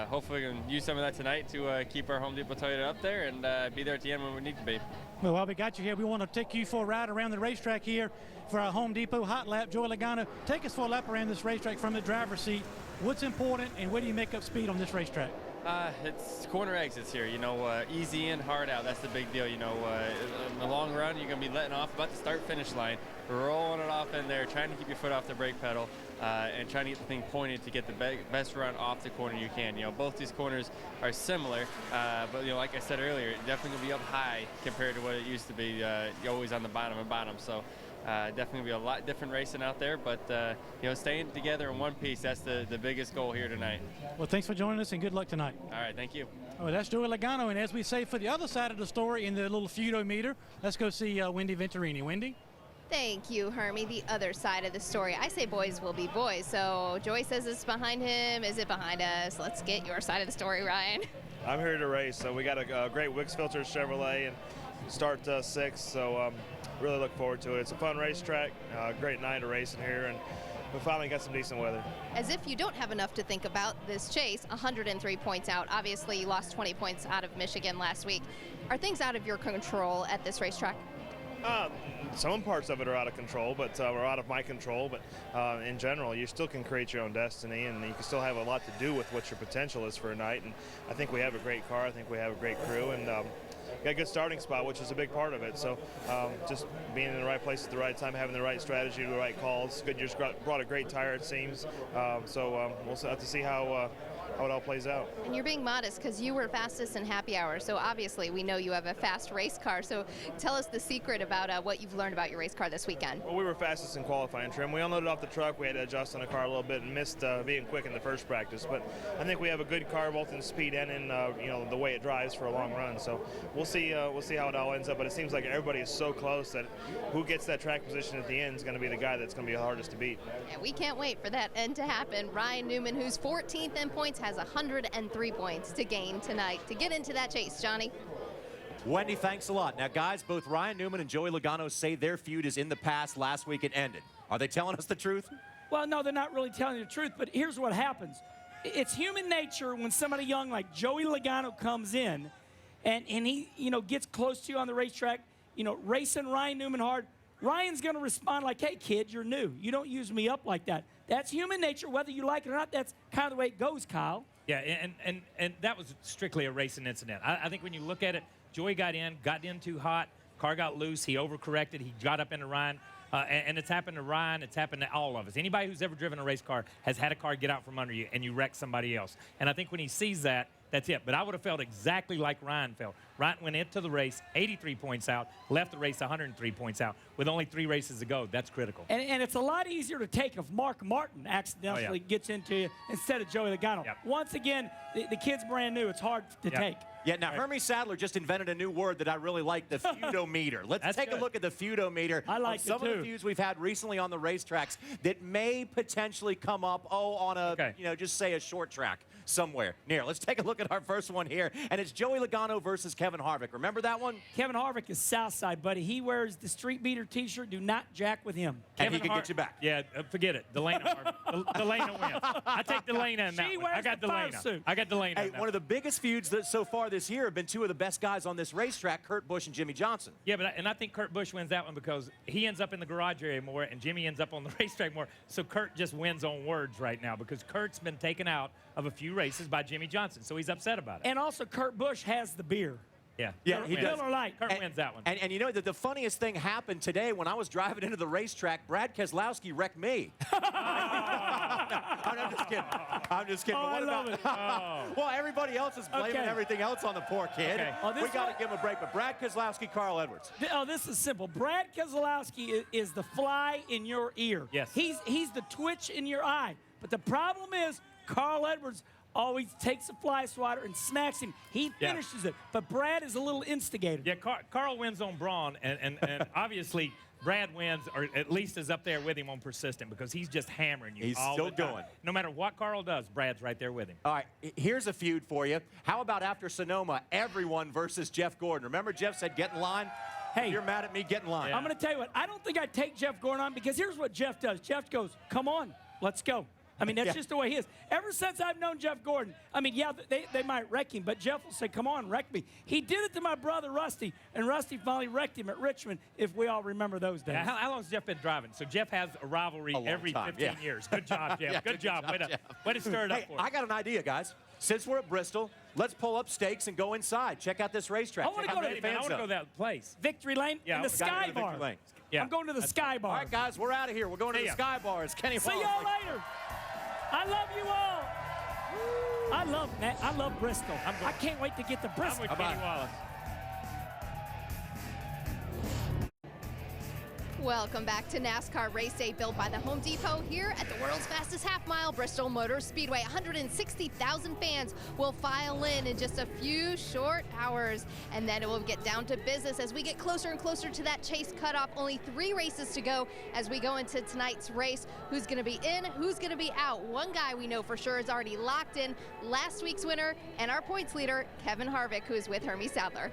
hopefully we can use some of that tonight to keep our Home Depot Toyota up there and be there at the end when we need to be. Well, while we got you here, we want to take you for a ride around the racetrack here for our Home Depot Hot Lap. Joey Logano, take us for a lap around this racetrack from the driver's seat. What's important, and where do you make up speed on this racetrack? It's corner exits here, you know, easy in, hard out. That's the big deal, you know. In the long run, you're going to be letting off about the start-finish line, rolling it off in there, trying to keep your foot off the brake pedal, and trying to get the thing pointed to get the best run off the corner you can. You know, both these corners are similar, but, you know, like I said earlier, definitely going to be up high compared to what it used to be. You're always on the bottom and bottom, so definitely be a lot different racing out there, but you know, staying together in one piece, that's the biggest goal here tonight. Well, thanks for joining us, and good luck tonight. All right, thank you. Well, that's Joey Logano, and as we say, for the other side of the story in the little feudometer, let's go see Wendy Venturini. Wendy? Thank you, Hermie. The other side of the story. I say boys will be boys, so Joey says it's behind him. Is it behind us? Let's get your side of the story, Ryan. I'm here to race, so we got a great Wix Filters Chevrolet and start 6, so really look forward to it. It's a fun racetrack, great night of racing here, and we finally got some decent weather. As if you don't have enough to think about this chase, 103 points out. Obviously, you lost 20 points out of Michigan last week. Are things out of your control at this racetrack? Some parts of it are out of control, but are out of my control. But in general, you still can create your own destiny, and you can still have a lot to do with what your potential is for a night. And I think we have a great car. I think we have a great crew, and got a good starting spot, which is a big part of it. So just being in the right place at the right time, having the right strategy, the right calls. Goodyear's brought a great tire, it seems. So we'll have to see how it all plays out. And you're being modest because you were fastest in happy hour, so obviously we know you have a fast race car. So tell us the secret about what you've learned about your race car this weekend. Well, we were fastest in qualifying trim. We unloaded off the truck. We had to adjust on the car a little bit and missed being quick in the first practice. But I think we have a good car both in speed and in you know, the way it drives for a long run. So we'll see how it all ends up. But it seems like everybody is so close that who gets that track position at the end is going to be the guy that's going to be the hardest to beat. And we can't wait for that end to happen. Ryan Newman, who's 14th in points, has 103 points to gain tonight to get into that chase. Johnny? Wendy, thanks a lot. Now, guys, both Ryan Newman and Joey Logano say their feud is in the past. Last week it ended. Are they telling us the truth? Well, no, they're not really telling you the truth, but here's what happens. It's human nature when somebody young like Joey Logano comes in and he, you know, gets close to you on the racetrack, you know, racing Ryan Newman hard. Ryan's going to respond like, hey, kid, you're new. You don't use me up like that. That's human nature, whether you like it or not. That's kind of the way it goes, Kyle. Yeah, and that was strictly a racing incident. I think when you look at it, Joey got in too hot, car got loose, he overcorrected, he got up into Ryan, and it's happened to Ryan, it's happened to all of us. Anybody who's ever driven a race car has had a car get out from under you and you wreck somebody else. And I think when he sees that, that's it. But I would have felt exactly like Ryan felt. Ryan went into the race 83 points out, left the race 103 points out. With only 3 races to go, that's critical. And it's a lot easier to take if Mark Martin accidentally gets into you instead of Joey Logano. Yep. Once again, the kid's brand new. It's hard to take. Yeah, now Hermie Sadler just invented a new word that I really like, the feudometer. Let's take a look at the feudometer. I like some of the feuds we've had recently on the racetracks that may potentially come up, on a, you know, just say a short track somewhere near. Let's take a look at our first one here, and it's Joey Logano versus Kevin Harvick. Remember that one? Kevin Harvick is Southside, buddy. He wears the Street Beater T-shirt. Do not jack with him. And he can get you back. Yeah, forget it. Delana wins. I take Delana in that one. I got Delana. Hey, one of the biggest feuds so far this year have been two of the best guys on this racetrack, Kurt Busch and Jimmy Johnson. Yeah, and I think Kurt Busch wins that one because he ends up in the garage area more and Jimmy ends up on the racetrack more. So Kurt just wins on words right now because Kurt's been taken out of a few races by Jimmy Johnson, so he's upset about it. And also Kurt Busch has the beer. Yeah, yeah, he does. Miller Lite. Kurt wins that one. And you know, the funniest thing happened today when I was driving into the racetrack, Brad Keselowski wrecked me. I'm just kidding. I'm just kidding. Oh, But I love it. Well, everybody else is blaming everything else on the poor kid. Okay. Oh, We got to give him a break. But Brad Keselowski, Carl Edwards. Oh, this is simple. Brad Keselowski is the fly in your ear. Yes. He's the twitch in your eye. But the problem is Carl Edwards always takes a fly swatter and smacks him. He finishes it. But Brad is a little instigator. Yeah, Carl wins on brawn, and obviously Brad wins, or at least is up there with him on persistent because he's just hammering you. He's all still the time. going. No matter what Carl does, Brad's right there with him. All right, here's a feud for you. How about after Sonoma, everyone versus Jeff Gordon? Remember Jeff said get in line? Hey, if you're mad at me, get in line. I'm going to tell you what. I don't think I'd take Jeff Gordon on because here's what Jeff does. Jeff goes, come on, let's go. I mean, that's just the way he is. Ever since I've known Jeff Gordon, I mean, yeah, they might wreck him, but Jeff will say, come on, wreck me. He did it to my brother, Rusty, and Rusty finally wrecked him at Richmond, if we all remember those days. Yeah, how long has Jeff been driving? So Jeff has a rivalry every 15 years. Good job, Jeff. Good job. Way to stir it up for us. I got an idea, guys. Since we're at Bristol, let's pull up stakes and go inside. Check out this racetrack. I want to go to the I want to go to that place. Victory Lane and the Sky Bar. Yeah. I'm going to the Sky Bar. All right, guys, we're out of here. We're going to the Sky Bar. It's Kenny See Wallace. y'all later. I love you all. I love Bristol. I can't wait to get to Bristol. I'm with Kenny Wallace. Welcome back to NASCAR Race Day, built by the Home Depot here at the world's fastest half-mile, Bristol Motor Speedway. 160,000 fans will file in just a few short hours, and then it will get down to business as we get closer and closer to that chase cutoff. Only 3 races to go as we go into tonight's race. Who's going to be in? Who's going to be out? One guy we know for sure is already locked in, last week's winner and our points leader, Kevin Harvick, who is with Hermie Sadler.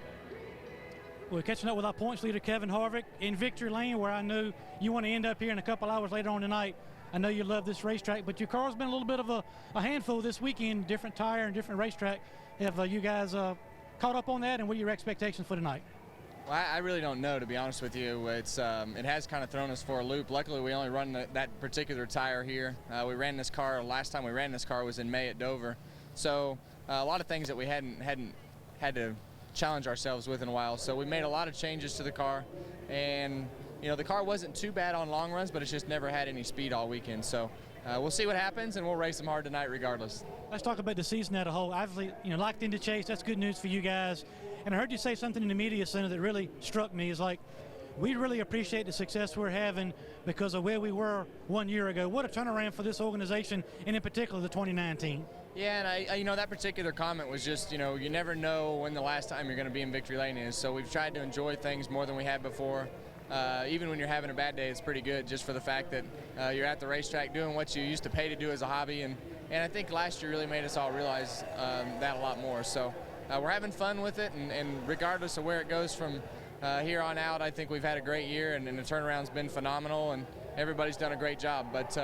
We're catching up with our points leader, Kevin Harvick, in Victory Lane, where I know you want to end up here in a couple hours later on tonight. I know you love this racetrack, but your car's been a little bit of a handful this weekend, different tire and different racetrack. Have you guys caught up on that, and what are your expectations for tonight? Well, I really don't know, to be honest with you. It's it has kind of thrown us for a loop. Luckily, we only run that particular tire here. We ran this car, last time we ran this car was in May at Dover. So a lot of things that we hadn't had to challenge ourselves with in a while. So we made a lot of changes to the car, and you know, the car wasn't too bad on long runs, but it's just never had any speed all weekend. So we'll see what happens, and we'll race them hard tonight regardless. Let's talk about the season as a whole. Obviously, you know, locked into chase, that's good news for you guys. And I heard you say something in the media center that really struck me, is like, we really appreciate the success we're having because of where we were 1 year ago. What a turnaround for this organization, and in particular the 2019. Yeah, and I you know, that particular comment was just, you know, you never know when the last time you're going to be in Victory Lane is. So we've tried to enjoy things more than we had before. Even when you're having a bad day, it's pretty good just for the fact that you're at the racetrack doing what you used to pay to do as a hobby. And I think last year really made us all realize that a lot more. So we're having fun with it, and regardless of where it goes from here on out, I think we've had a great year, and the turnaround's been phenomenal, and everybody's done a great job. But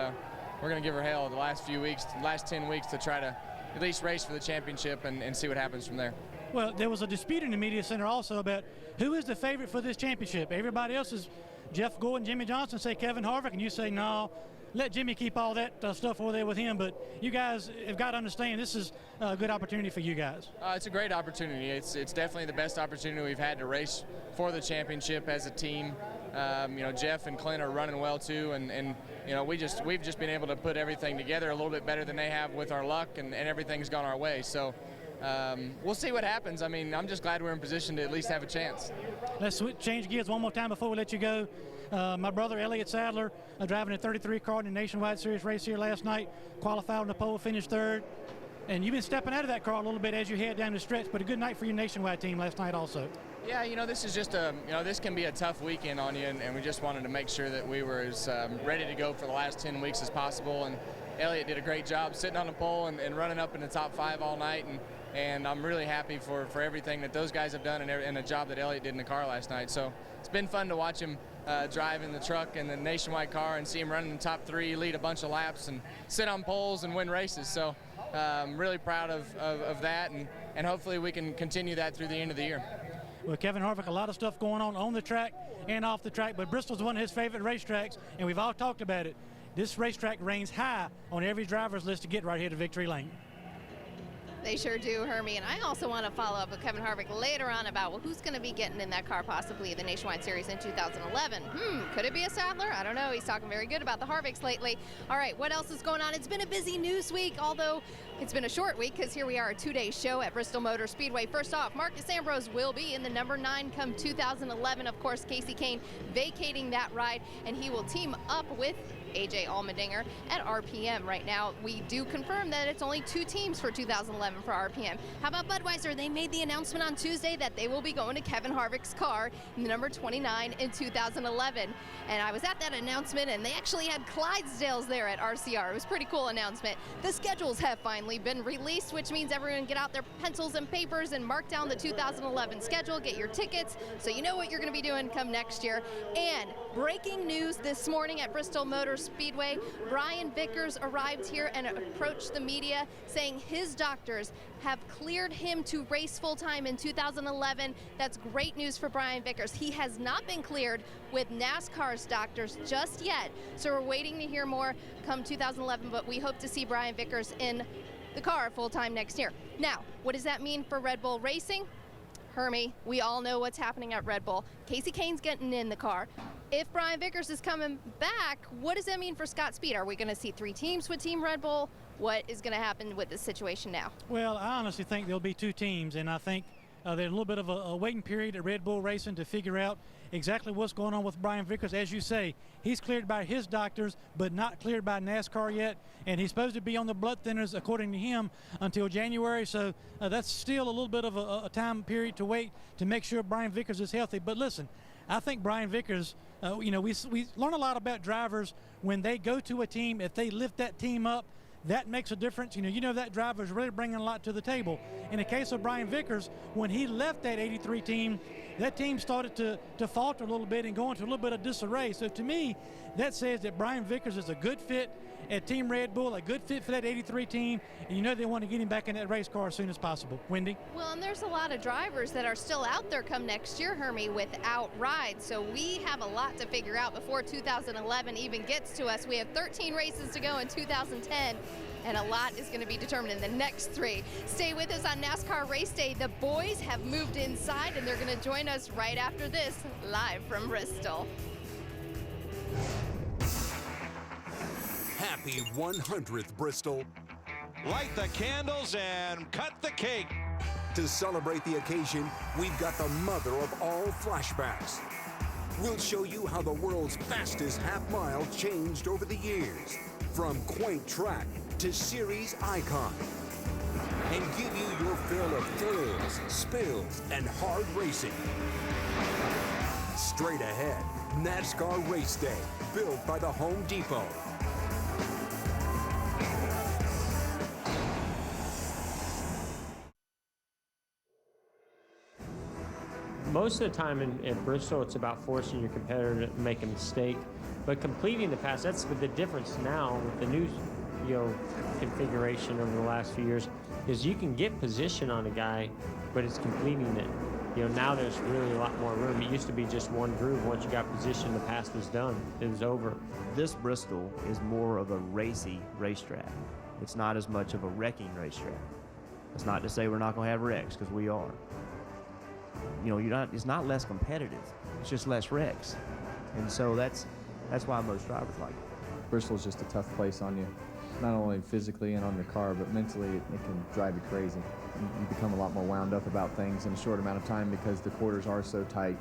we're going to give her hell the last few weeks, last 10 weeks, to try to at least race for the championship and see what happens from there. Well, there was a dispute in the media center also about who is the favorite for this championship. Everybody else is Jeff Gordon, Jimmy Johnson, say Kevin Harvick, and you say, no, let Jimmy keep all that stuff over there with him. But you guys have got to understand this is a good opportunity for you guys. It's a great opportunity. It's definitely the best opportunity we've had to race for the championship as a team. You know, Jeff and Clint are running well too, and you know, we've just been able to put everything together a little bit better than they have with our luck, and everything's gone our way. So we'll see what happens. I mean, I'm just glad we're in position to at least have a chance. Let's change gears one more time before we let you go. My brother Elliott Sadler, driving a 33 car in the Nationwide Series race here last night, qualified on the pole, finished third. And you've been stepping out of that car a little bit as you head down the stretch, but a good night for your Nationwide team last night also. Yeah, you know, this is just you know, this can be a tough weekend on you, and we just wanted to make sure that we were as ready to go for the last 10 weeks as possible. And Elliott did a great job sitting on the pole and running up in the top 5 all night, and I'm really happy for everything that those guys have done and the job that Elliott did in the car last night. So it's been fun to watch him driving the truck and the Nationwide car and see him running in the top 3, lead a bunch of laps, and sit on poles and win races. So I'm really proud of that, and hopefully we can continue that through the end of the year. Well, Kevin Harvick, a lot of stuff going on the track and off the track, but Bristol's one of his favorite racetracks, and we've all talked about it. This racetrack reigns high on every driver's list to get right here to Victory Lane. They sure do, Hermie. And I also want to follow up with Kevin Harvick later on about, well, who's going to be getting in that car possibly the Nationwide Series in 2011. Could it be a Sadler? I don't know. He's talking very good about the Harvicks lately. All right, what else is going on? It's been a busy news week, although it's been a short week because here we are, a 2-day show at Bristol Motor Speedway. First off, Marcus Ambrose will be in the number 9 come 2011. Of course, Casey Kane vacating that ride, and he will team up with AJ Allmendinger at RPM. Right now, we do confirm that it's only 2 teams for 2011 for RPM. How about Budweiser? They made the announcement on Tuesday that they will be going to Kevin Harvick's car in the number 29 in 2011. And I was at that announcement, and they actually had Clydesdales there at RCR. It was a pretty cool announcement. The schedules have finally been released, which means everyone get out their pencils and papers and mark down the 2011 schedule, get your tickets, so you know what you're going to be doing come next year. And breaking news this morning at Bristol Motor Speedway, Brian Vickers arrived here and approached the media saying his doctors have cleared him to race full-time in 2011. That's great news for Brian Vickers. He has not been cleared with NASCAR's doctors just yet, so we're waiting to hear more come 2011, but we hope to see Brian Vickers in the car full-time next year. Now, what does that mean for Red Bull Racing? Hermie, we all know what's happening at Red Bull. Casey Kane's getting in the car. If Brian Vickers is coming back, what does that mean for Scott Speed? Are we going to see 3 teams with Team Red Bull? What is going to happen with this situation now? Well, I honestly think there'll be 2 teams, and I think there's a little bit of a waiting period at Red Bull Racing to figure out exactly what's going on with Brian Vickers. As you say, he's cleared by his doctors, but not cleared by NASCAR yet, and he's supposed to be on the blood thinners, according to him, until January. So that's still a little bit of a time period to wait to make sure Brian Vickers is healthy. But listen, I think Brian Vickers, we learn a lot about drivers when they go to a team. If they lift that team up, that makes a difference. You know that driver is really bringing a lot to the table. In the case of Brian Vickers, when he left that 83 team, that team started to falter a little bit and go into a little bit of disarray. So to me, that says that Brian Vickers is a good fit at Team Red Bull, a good fit for that 83 team, and you know they want to get him back in that race car as soon as possible. Wendy? Well, and there's a lot of drivers that are still out there come next year, Hermie, without rides. So we have a lot to figure out before 2011 even gets to us. We have 13 races to go in 2010. And a lot is going to be determined in the next 3. Stay with us on NASCAR Race Day. The boys have moved inside, and they're going to join us right after this, live from Bristol. Happy 100th, Bristol. Light the candles and cut the cake. To celebrate the occasion, we've got the mother of all flashbacks. We'll show you how the world's fastest half mile changed over the years, from quaint track to series icon, and give you your fill of thrills, spills, and hard racing. Straight ahead, NASCAR Race Day, built by the Home Depot. Most of the time at Bristol, it's about forcing your competitor to make a mistake, but completing the pass, that's the difference now with the new configuration over the last few years, is you can get position on a guy, but it's completing it. Now there's really a lot more room. It used to be just one groove. Once you got position, the pass was done. It was over. This Bristol is more of a racy racetrack. It's not as much of a wrecking racetrack. It's not to say we're not going to have wrecks, because we are. It's not less competitive. It's just less wrecks. And so that's why most drivers like it. Bristol's just a tough place on you. Not only physically and on your car, but mentally it can drive you crazy. You become a lot more wound up about things in a short amount of time because the quarters are so tight,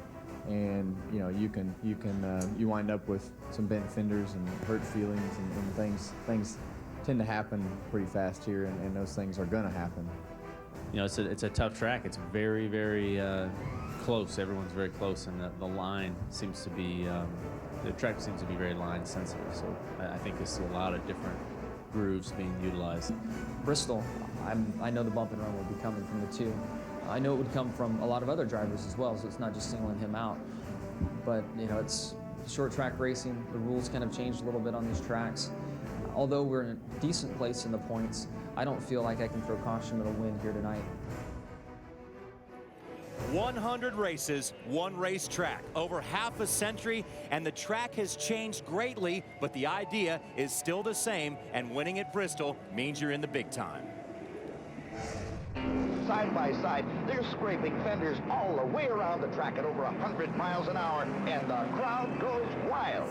and you wind up with some bent fenders and hurt feelings and things tend to happen pretty fast here, and those things are gonna happen. It's a tough track. It's very, very close. Everyone's very close, and the line seems to be the track seems to be very line sensitive. So I think you'll see a lot of different grooves being utilized. Bristol, I know the bump and run will be coming from the 2. I know it would come from a lot of other drivers as well, so it's not just singling him out. But it's short track racing, the rules kind of changed a little bit on these tracks. Although we're in a decent place in the points, I don't feel like I can throw caution to the wind here tonight. 100 races, one racetrack, over half a century, and the track has changed greatly, but the idea is still the same, and winning at Bristol means you're in the big time. Side by side, they're scraping fenders all the way around the track at over 100 miles an hour, and the crowd goes wild.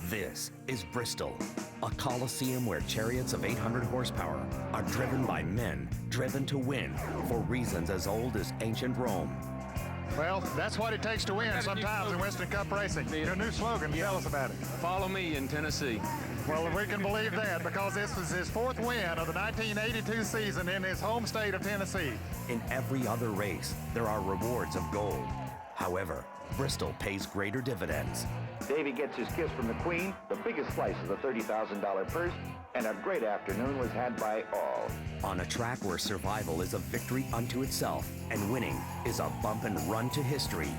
This is Bristol, a coliseum where chariots of 800 horsepower are driven by men driven to win for reasons as old as ancient Rome. Well, that's what it takes to win sometimes in Winston Cup racing. Your new slogan, tell us about it. Follow me in Tennessee. Well, we can believe that because this was his 4th win of the 1982 season in his home state of Tennessee. In every other race, there are rewards of gold. However, Bristol pays greater dividends. Davey gets his kiss from the Queen, the biggest slice of the $30,000 purse, and a great afternoon was had by all. On a track where survival is a victory unto itself and winning is a bump and run to history,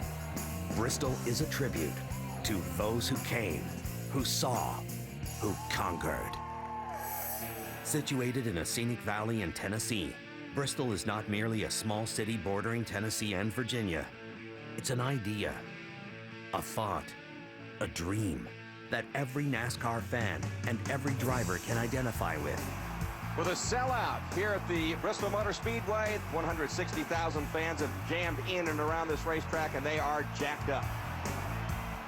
Bristol is a tribute to those who came, who saw, who conquered. Situated in a scenic valley in Tennessee, Bristol is not merely a small city bordering Tennessee and Virginia. It's an idea, a thought, a dream that every NASCAR fan and every driver can identify with. With a sellout here at the Bristol Motor Speedway, 160,000 fans have jammed in and around this racetrack, and they are jacked up.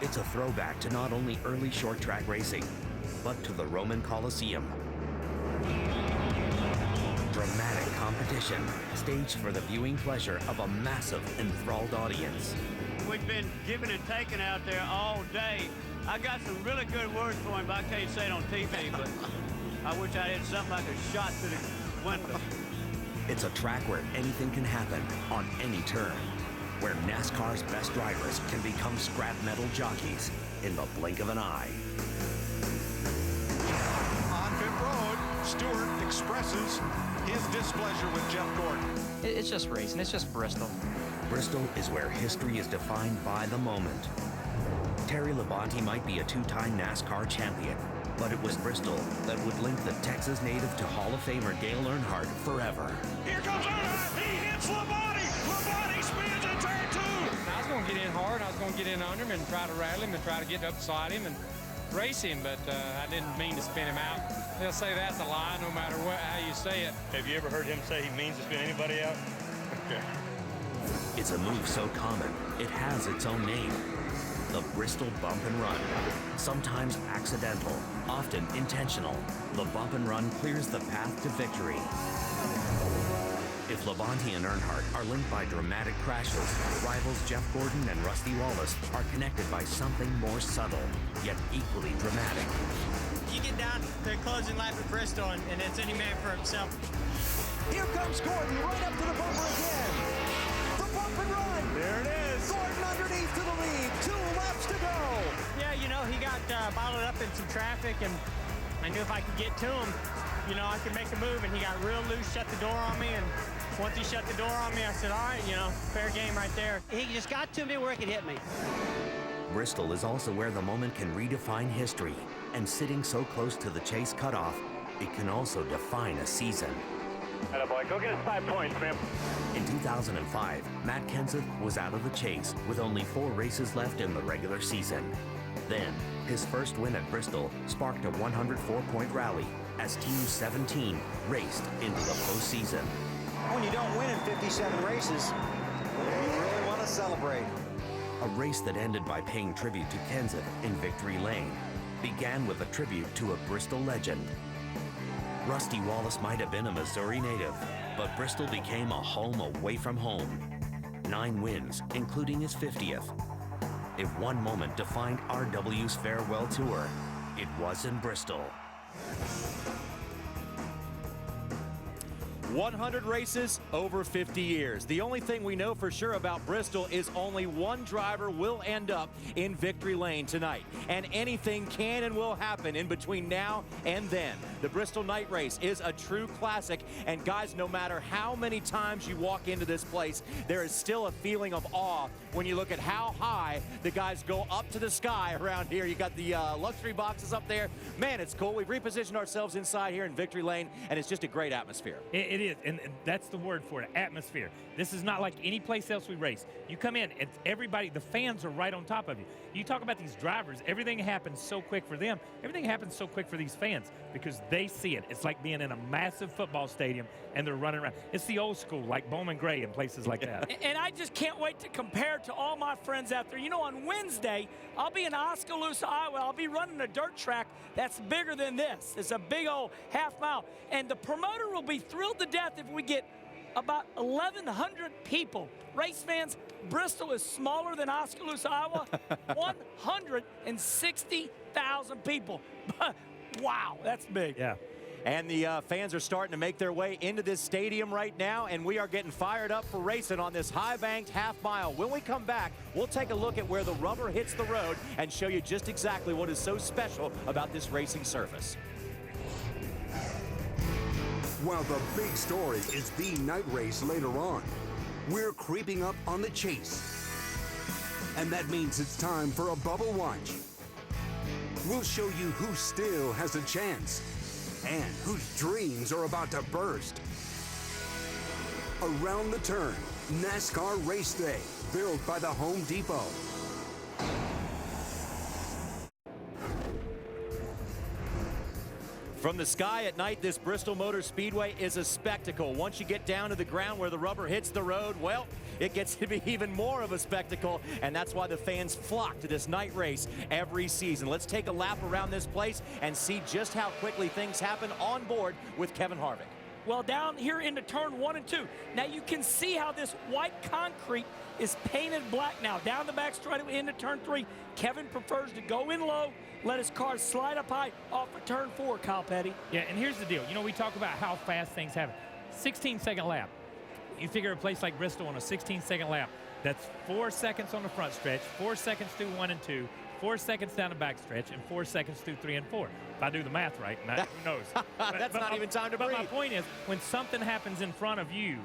It's a throwback to not only early short track racing, but to the Roman Colosseum. Dramatic competition, staged for the viewing pleasure of a massive, enthralled audience. We've been giving and taking out there all day. I got some really good words for him, but I can't say it on TV, but I wish I had something like a shot through the window. It's a track where anything can happen on any turn, where NASCAR's best drivers can become scrap metal jockeys in the blink of an eye. On pit road, Stewart expresses his displeasure with Jeff Gordon. It's just racing. It's just Bristol. Bristol is where history is defined by the moment. Terry Labonte might be a two-time NASCAR champion, but it was Bristol that would link the Texas native to Hall of Famer Dale Earnhardt forever. Here comes Earnhardt. He hits Labonte. Labonte spins in turn 2. I was going to get in hard. I was going to get in under him and try to rattle him and try to get upside him and race him, but I didn't mean to spin him out. They'll say that's a lie no matter how you say it. Have you ever heard him say he means to spin anybody out? Okay. It's a move so common, it has its own name. The Bristol Bump and Run. Sometimes accidental, often intentional, the bump and run clears the path to victory. If Labonte and Earnhardt are linked by dramatic crashes, rivals Jeff Gordon and Rusty Wallace are connected by something more subtle, yet equally dramatic. You get down to the closing lap at Bristol, and it's any man for himself. Here comes Gordon right up to the bumper again. The bump and run. There it is. Gordon underneath to the lead. 2 laps to go. Yeah, you know, he got bottled up in some traffic, and I knew if I could get to him, you know, I could make a move, and he got real loose, shut the door on me, and once he shut the door on me, I said, all right, you know, fair game right there. He just got to me where he could hit me. Bristol is also where the moment can redefine history, and sitting so close to the chase cutoff, it can also define a season. Attaboy, go get us 5 points, man. In 2005, Matt Kenseth was out of the chase with only 4 races left in the regular season. Then, his first win at Bristol sparked a 104-point rally as Team 17 raced into the postseason. When you don't win in 57 races, you really want to celebrate. A race that ended by paying tribute to Kenseth in Victory Lane began with a tribute to a Bristol legend. Rusty Wallace might have been a Missouri native, but Bristol became a home away from home. 9 wins, including his 50th. If one moment defined RW's farewell tour, it was in Bristol. 100 races over 50 years. The only thing we know for sure about Bristol is only one driver will end up in victory lane tonight. And anything can and will happen in between now and then. The Bristol Night Race is a true classic. And guys, no matter how many times you walk into this place, there is still a feeling of awe when you look at how high the guys go up to the sky around here. You got the luxury boxes up there. Man, it's cool. We've repositioned ourselves inside here in victory lane, and it's just a great atmosphere. It is, and that's the word for it, atmosphere. This is not like any place else we race. You come in, and everybody, the fans are right on top of you. You talk about these drivers, everything happens so quick for them. Everything happens so quick for these fans because they see it. It's like being in a massive football stadium, and they're running around. It's the old school, like Bowman Gray and places like that. And I just can't wait to compare to all my friends out there. You know, on Wednesday, I'll be in Oskaloosa, Iowa. I'll be running a dirt track that's bigger than this. It's a big old half mile. And the promoter will be thrilled to death if we get about 1,100 people. Race fans, Bristol is smaller than Oskaloosa, Iowa. 160,000 people. Wow, that's big. Yeah. And the fans are starting to make their way into this stadium right now, and we are getting fired up for racing on this high-banked half mile. When we come back, we'll take a look at where the rubber hits the road and show you just exactly what is so special about this racing surface. While the big story is the night race later on, we're creeping up on the chase. And that means it's time for a bubble watch. We'll show you who still has a chance and whose dreams are about to burst. Around the Turn, NASCAR Race Day, built by the Home Depot. From the sky at night, this Bristol Motor Speedway is a spectacle. Once you get down to the ground where the rubber hits the road, well, it gets to be even more of a spectacle, and that's why the fans flock to this night race every season. Let's take a lap around this place and see just how quickly things happen on board with Kevin Harvick. Well, down here into turn 1 and 2. Now you can see how this white concrete is painted black now. Down the back straight into turn 3. Kevin prefers to go in low, let his car slide up high off of turn 4, Kyle Petty. Yeah, and here's the deal. You know, we talk about how fast things happen. 16-second lap. You figure a place like Bristol on a 16-second lap, that's 4 seconds on the front stretch, 4 seconds through 1 and 2, 4 seconds down the back stretch, and 4 seconds through 3 and 4. If I do the math right, who knows? That's not even time to breathe. But my point is, when something happens in front of you,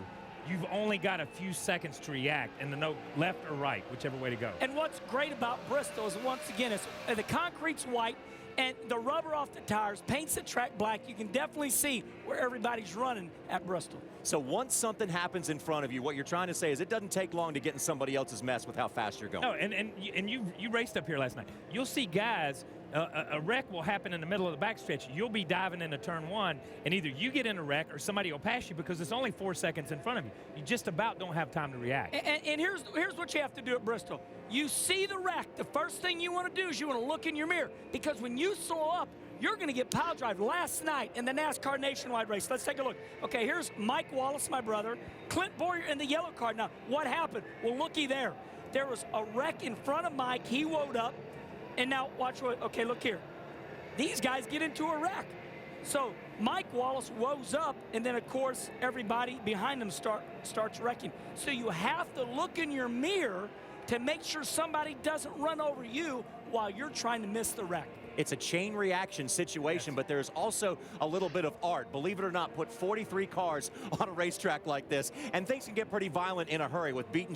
you've only got a few seconds to react and to know left or right, whichever way to go. And what's great about Bristol is, once again, is the concrete's white and the rubber off the tires paints the track black. You can definitely see where everybody's running at Bristol. So once something happens in front of you, what you're trying to say is it doesn't take long to get in somebody else's mess with how fast you're going. No, and you raced up here last night. You'll see guys, a wreck will happen in the middle of the backstretch. You'll be diving into turn 1, and either you get in a wreck or somebody will pass you because it's only 4 seconds in front of you. You just about don't have time to react. And here's what you have to do at Bristol. You see the wreck. The first thing you want to do is you want to look in your mirror, because when you slow up, you're going to get pile drive. Last night in the NASCAR Nationwide race, let's take a look. Okay, here's Mike Wallace, my brother, Clint Boyer in the yellow car. Now, what happened? Well, looky there. There was a wreck in front of Mike. He woed up. And now, watch what, okay, look here. These guys get into a wreck. So Mike Wallace woes up, and then, of course, everybody behind him starts wrecking. So you have to look in your mirror to make sure somebody doesn't run over you while you're trying to miss the wreck. It's a chain reaction situation, but there's also a little bit of art. Believe it or not, put 43 cars on a racetrack like this, and things can get pretty violent in a hurry with beating,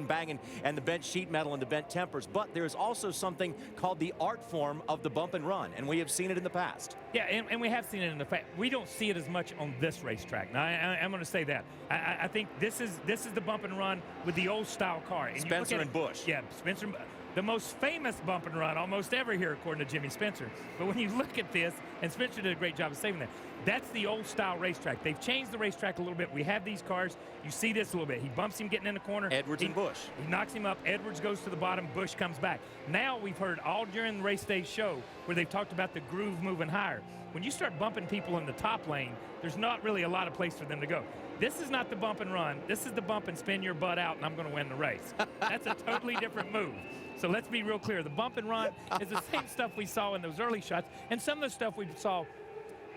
banging, and the bent sheet metal and the bent tempers. But there's also something called the art form of the bump and run, and we have seen it in the past. Yeah, and we have seen it in the past. We don't see it as much on this racetrack. Now, I'm going to say that. I think this is the bump and run with the old style car. And Spencer and Busch. Yeah, Spencer. The most famous bump and run almost ever here, according to Jimmy Spencer. But when you look at this, and Spencer did a great job of saving that, that's the old style racetrack. They've changed the racetrack a little bit. We have these cars. You see this a little bit. He bumps him getting in the corner. Edwards and Busch. He knocks him up. Edwards goes to the bottom. Busch comes back. Now we've heard all during the race day show where they've talked about the groove moving higher. When you start bumping people in the top lane, there's not really a lot of place for them to go. This is not the bump and run. This is the bump and spin your butt out, and I'm going to win the race. That's a totally different move. So let's be real clear. The bump and run is the same stuff we saw in those early shots, and some of the stuff we saw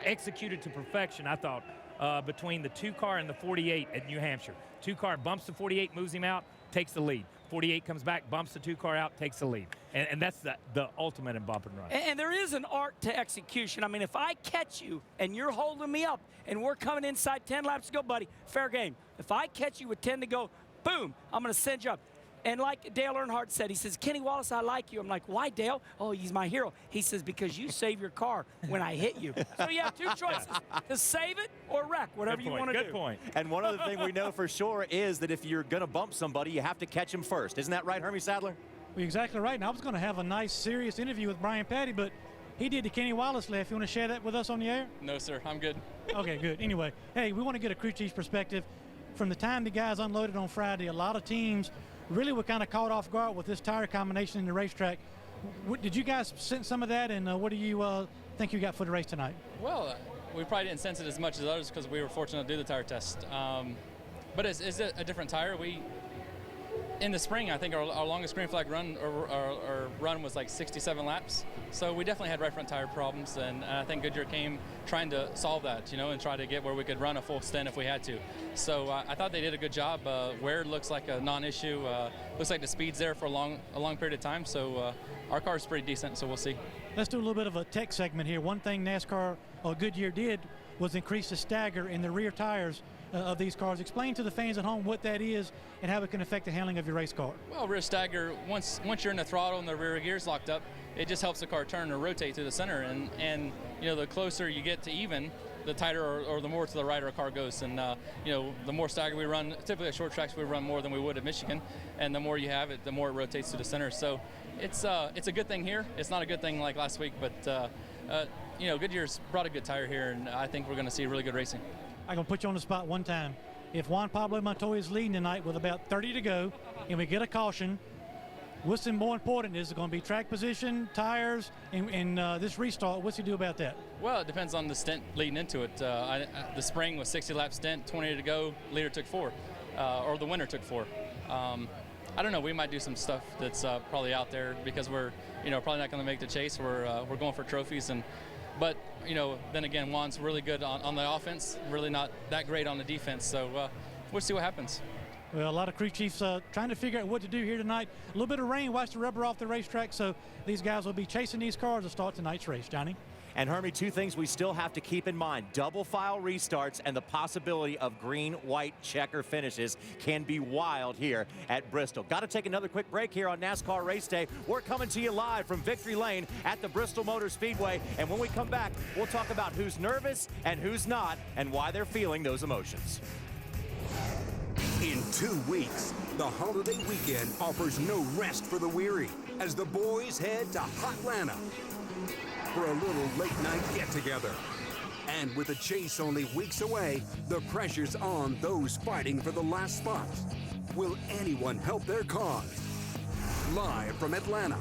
executed to perfection, I thought, between the 2-car and the 48 at New Hampshire. 2-car bumps the 48, moves him out, takes the lead. 48 comes back, bumps the 2-car out, takes the lead. And that's the ultimate in bump and run. And there is an art to execution. I mean, if I catch you and you're holding me up and we're coming inside 10 laps to go, buddy, fair game. If I catch you with 10 to go, boom, I'm going to send you up. And like Dale Earnhardt said, he says, Kenny Wallace, I like you. I'm like, why, Dale? Oh, he's my hero. He says, because you save your car when I hit you. So you have two choices, to save it or wreck, whatever you want to do. Good point. And one other thing we know for sure is that if you're going to bump somebody, you have to catch him first. Isn't that right, Hermie Sadler? Well, you're exactly right. And I was going to have a nice, serious interview with Brian Patty, but he did the Kenny Wallace laugh. You want to share that with us on the air? No, sir. I'm good. Okay, good. Anyway, hey, we want to get a crew chief's perspective. From the time the guys unloaded on Friday, a lot of teams really were kind of caught off guard with this tire combination in the racetrack. Did you guys sense some of that, and what do you think you got for the race tonight? Well, we probably didn't sense it as much as others because we were fortunate to do the tire test. But it's a different tire. In the spring, I think our longest green flag run or run was like 67 laps. So we definitely had right front tire problems, and I think Goodyear came trying to solve that, and try to get where we could run a full stint if we had to. So I thought they did a good job. Wear looks like a non-issue. Looks like the speed's there for a long period of time. So our car's pretty decent. So we'll see. Let's do a little bit of a tech segment here. One thing NASCAR or Goodyear did was increase the stagger in the rear tires of these cars. Explain to the fans at home what that is and how it can affect the handling of your race car. Well, rear stagger, once you're in the throttle and the rear gear's locked up, it just helps the car turn or rotate to the center. And the closer you get to even, the tighter or the more to the right our car goes. And the more stagger we run, typically at short tracks we run more than we would at Michigan, and the more you have it, the more it rotates to the center. So it's a good thing here. It's not a good thing like last week, but Goodyear's brought a good tire here, and I think we're going to see really good racing. I'm going to put you on the spot one time. If Juan Pablo Montoya is leading tonight with about 30 to go and we get a caution, what's more important? Is it going to be track position, tires, and this restart? What's he do about that? Well, it depends on the stint leading into it. The spring was 60-lap stint, 20 to go, leader took 4, or the winner took 4. I don't know. We might do some stuff that's probably out there because we're probably not going to make the chase. We're going for trophies, but then again, Juan's really good on the offense, really not that great on the defense. So we'll see what happens. Well, a lot of crew chiefs trying to figure out what to do here tonight. A little bit of rain wipes the rubber off the racetrack, so these guys will be chasing these cars to start tonight's race. Johnny? And Hermie, two things we still have to keep in mind. Double file restarts and the possibility of green, white checker finishes can be wild here at Bristol. Got to take another quick break here on NASCAR Race Day. We're coming to you live from Victory Lane at the Bristol Motor Speedway. And when we come back, we'll talk about who's nervous and who's not and why they're feeling those emotions. In 2 weeks, the holiday weekend offers no rest for the weary as the boys head to Hotlanta for a little late-night get-together. And with the chase only weeks away, the pressure's on those fighting for the last spot. Will anyone help their cause? Live from Atlanta.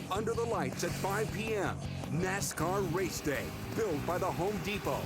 Under the lights at 5 p.m., NASCAR Race Day, built by the Home Depot.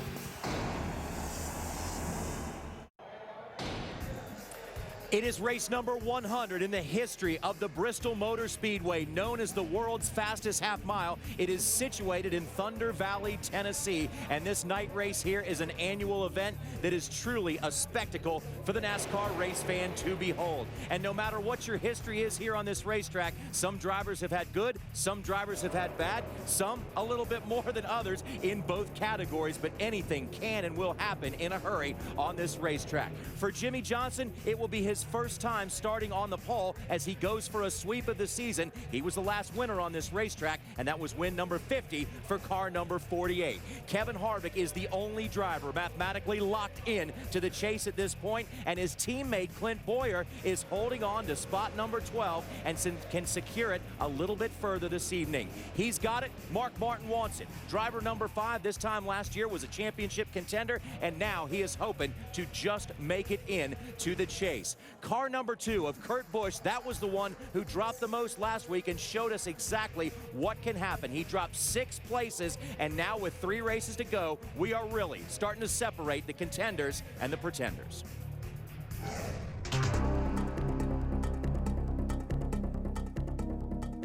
It is race number 100 in the history of the Bristol Motor Speedway, known as the world's fastest half mile. It is situated in Thunder Valley, Tennessee, and this night race here is an annual event that is truly a spectacle for the NASCAR race fan to behold. And no matter what your history is here on this racetrack, some drivers have had good, some drivers have had bad, some a little bit more than others in both categories, but anything can and will happen in a hurry on this racetrack. For Jimmy Johnson, it will be his first time starting on the pole as he goes for a sweep of the season. He was the last winner on this racetrack, and that was win number 50 for car number 48. Kevin Harvick is the only driver mathematically locked in to the chase at this point, and his teammate Clint Boyer is holding on to spot number 12 and can secure it a little bit further this evening. He's got it. Mark Martin wants it. Driver number 5 this time last year was a championship contender, and now he is hoping to just make it in to the chase. Car number 2 of Kurt Busch, that was the one who dropped the most last week and showed us exactly what can happen. He dropped 6 places, and now with 3 races to go, we are really starting to separate the contenders and the pretenders.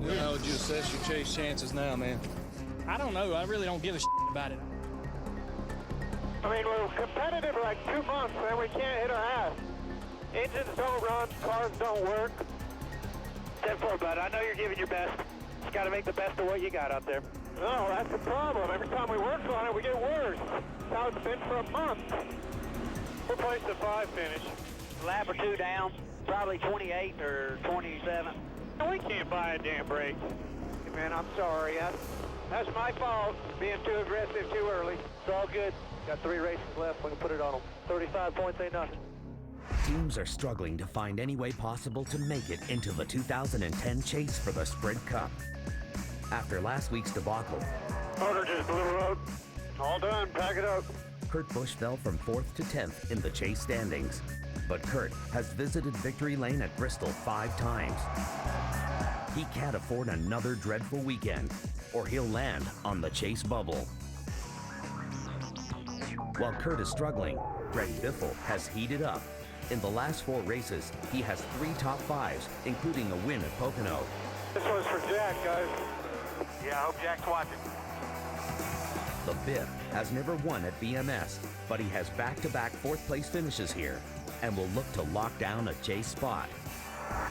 How would you assess your chase chances now, man? I don't know. I really don't give a shit about it. I mean, we're competitive for like 2 months, and we can't hit our ass. Engines don't run, cars don't work. 10-4, bud. I know you're giving your best. Just got to make the best of what you got out there. No, that's the problem. Every time we work on it, we get worse. That's how it's been for a month. We'll place the 5 finish. Lap or 2 down, probably 28 or 27. We can't buy a damn brake. Hey, man, I'm sorry. That's my fault, being too aggressive too early. It's all good. Got 3 races left. We can put it on them. 35 points ain't nothing. Teams are struggling to find any way possible to make it into the 2010 chase for the Sprint Cup. After last week's debacle, Motor just blew up. All done. Pack it up. Kurt Busch fell from 4th to 10th in the chase standings. But Kurt has visited victory lane at Bristol 5 times. He can't afford another dreadful weekend, or he'll land on the chase bubble. While Kurt is struggling, Greg Biffle has heated up. In the last 4 races, he has 3 top 5s, including a win at Pocono. This one's for Jack, guys. Yeah, I hope Jack's watching. The Biff has never won at BMS, but he has back-to-back 4th place finishes here and will look to lock down a chase spot.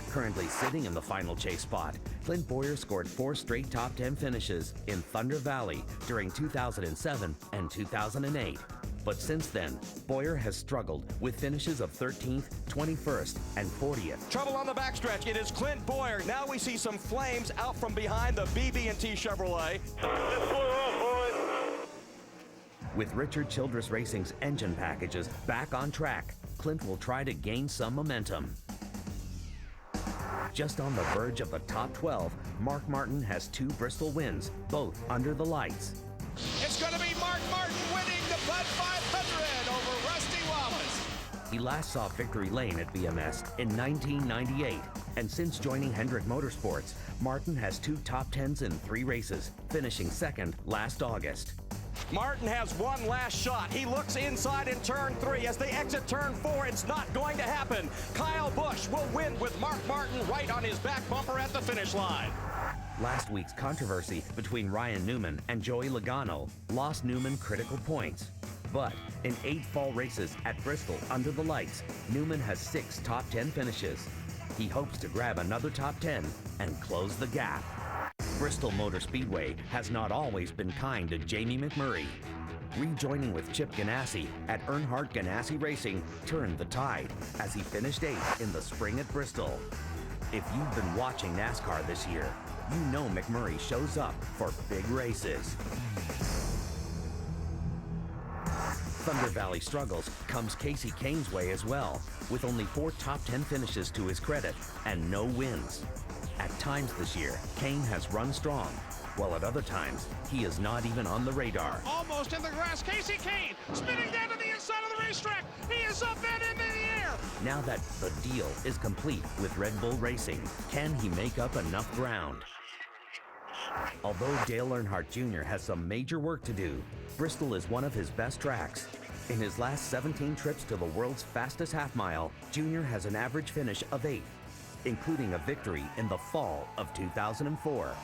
Currently sitting in the final chase spot, Clint Bowyer scored 4 straight top 10 finishes in Thunder Valley during 2007 and 2008. But since then, Bowyer has struggled with finishes of 13th, 21st, and 40th. Trouble on the backstretch. It is Clint Bowyer. Now we see some flames out from behind the BB&T Chevrolet. Just blew up, boys. With Richard Childress Racing's engine packages back on track, Clint will try to gain some momentum. Just on the verge of the top 12, Mark Martin has 2 Bristol wins, both under the lights. It's going to be Mark Martin winning the Bud 500 over Rusty Wallace. He last saw victory lane at BMS in 1998, and since joining Hendrick Motorsports, Martin has 2 top 10s in 3 races, finishing 2nd last August. Martin has one last shot. He looks inside in turn 3. As they exit turn 4, it's not going to happen. Kyle Busch will win with Mark Martin right on his back bumper at the finish line. Last week's controversy between Ryan Newman and Joey Logano lost Newman critical points. But in 8 fall races at Bristol under the lights, Newman has 6 top 10 finishes. He hopes to grab another top 10 and close the gap. Bristol Motor Speedway has not always been kind to Jamie McMurray. Rejoining with Chip Ganassi at Earnhardt Ganassi Racing turned the tide as he finished 8th in the spring at Bristol. If you've been watching NASCAR this year, you know McMurray shows up for big races. Thunder Valley struggles comes Casey Kane's way as well, with only 4 top 10 finishes to his credit and no wins. At times this year, Kane has run strong, while at other times, he is not even on the radar. Almost in the grass, Casey Kane spinning down to the inside of the racetrack. He is up and into the air. Now that the deal is complete with Red Bull Racing, can he make up enough ground? Although Dale Earnhardt Jr. has some major work to do, Bristol is one of his best tracks. In his last 17 trips to the world's fastest half mile, Jr. has an average finish of 8th, including a victory in the fall of 2004.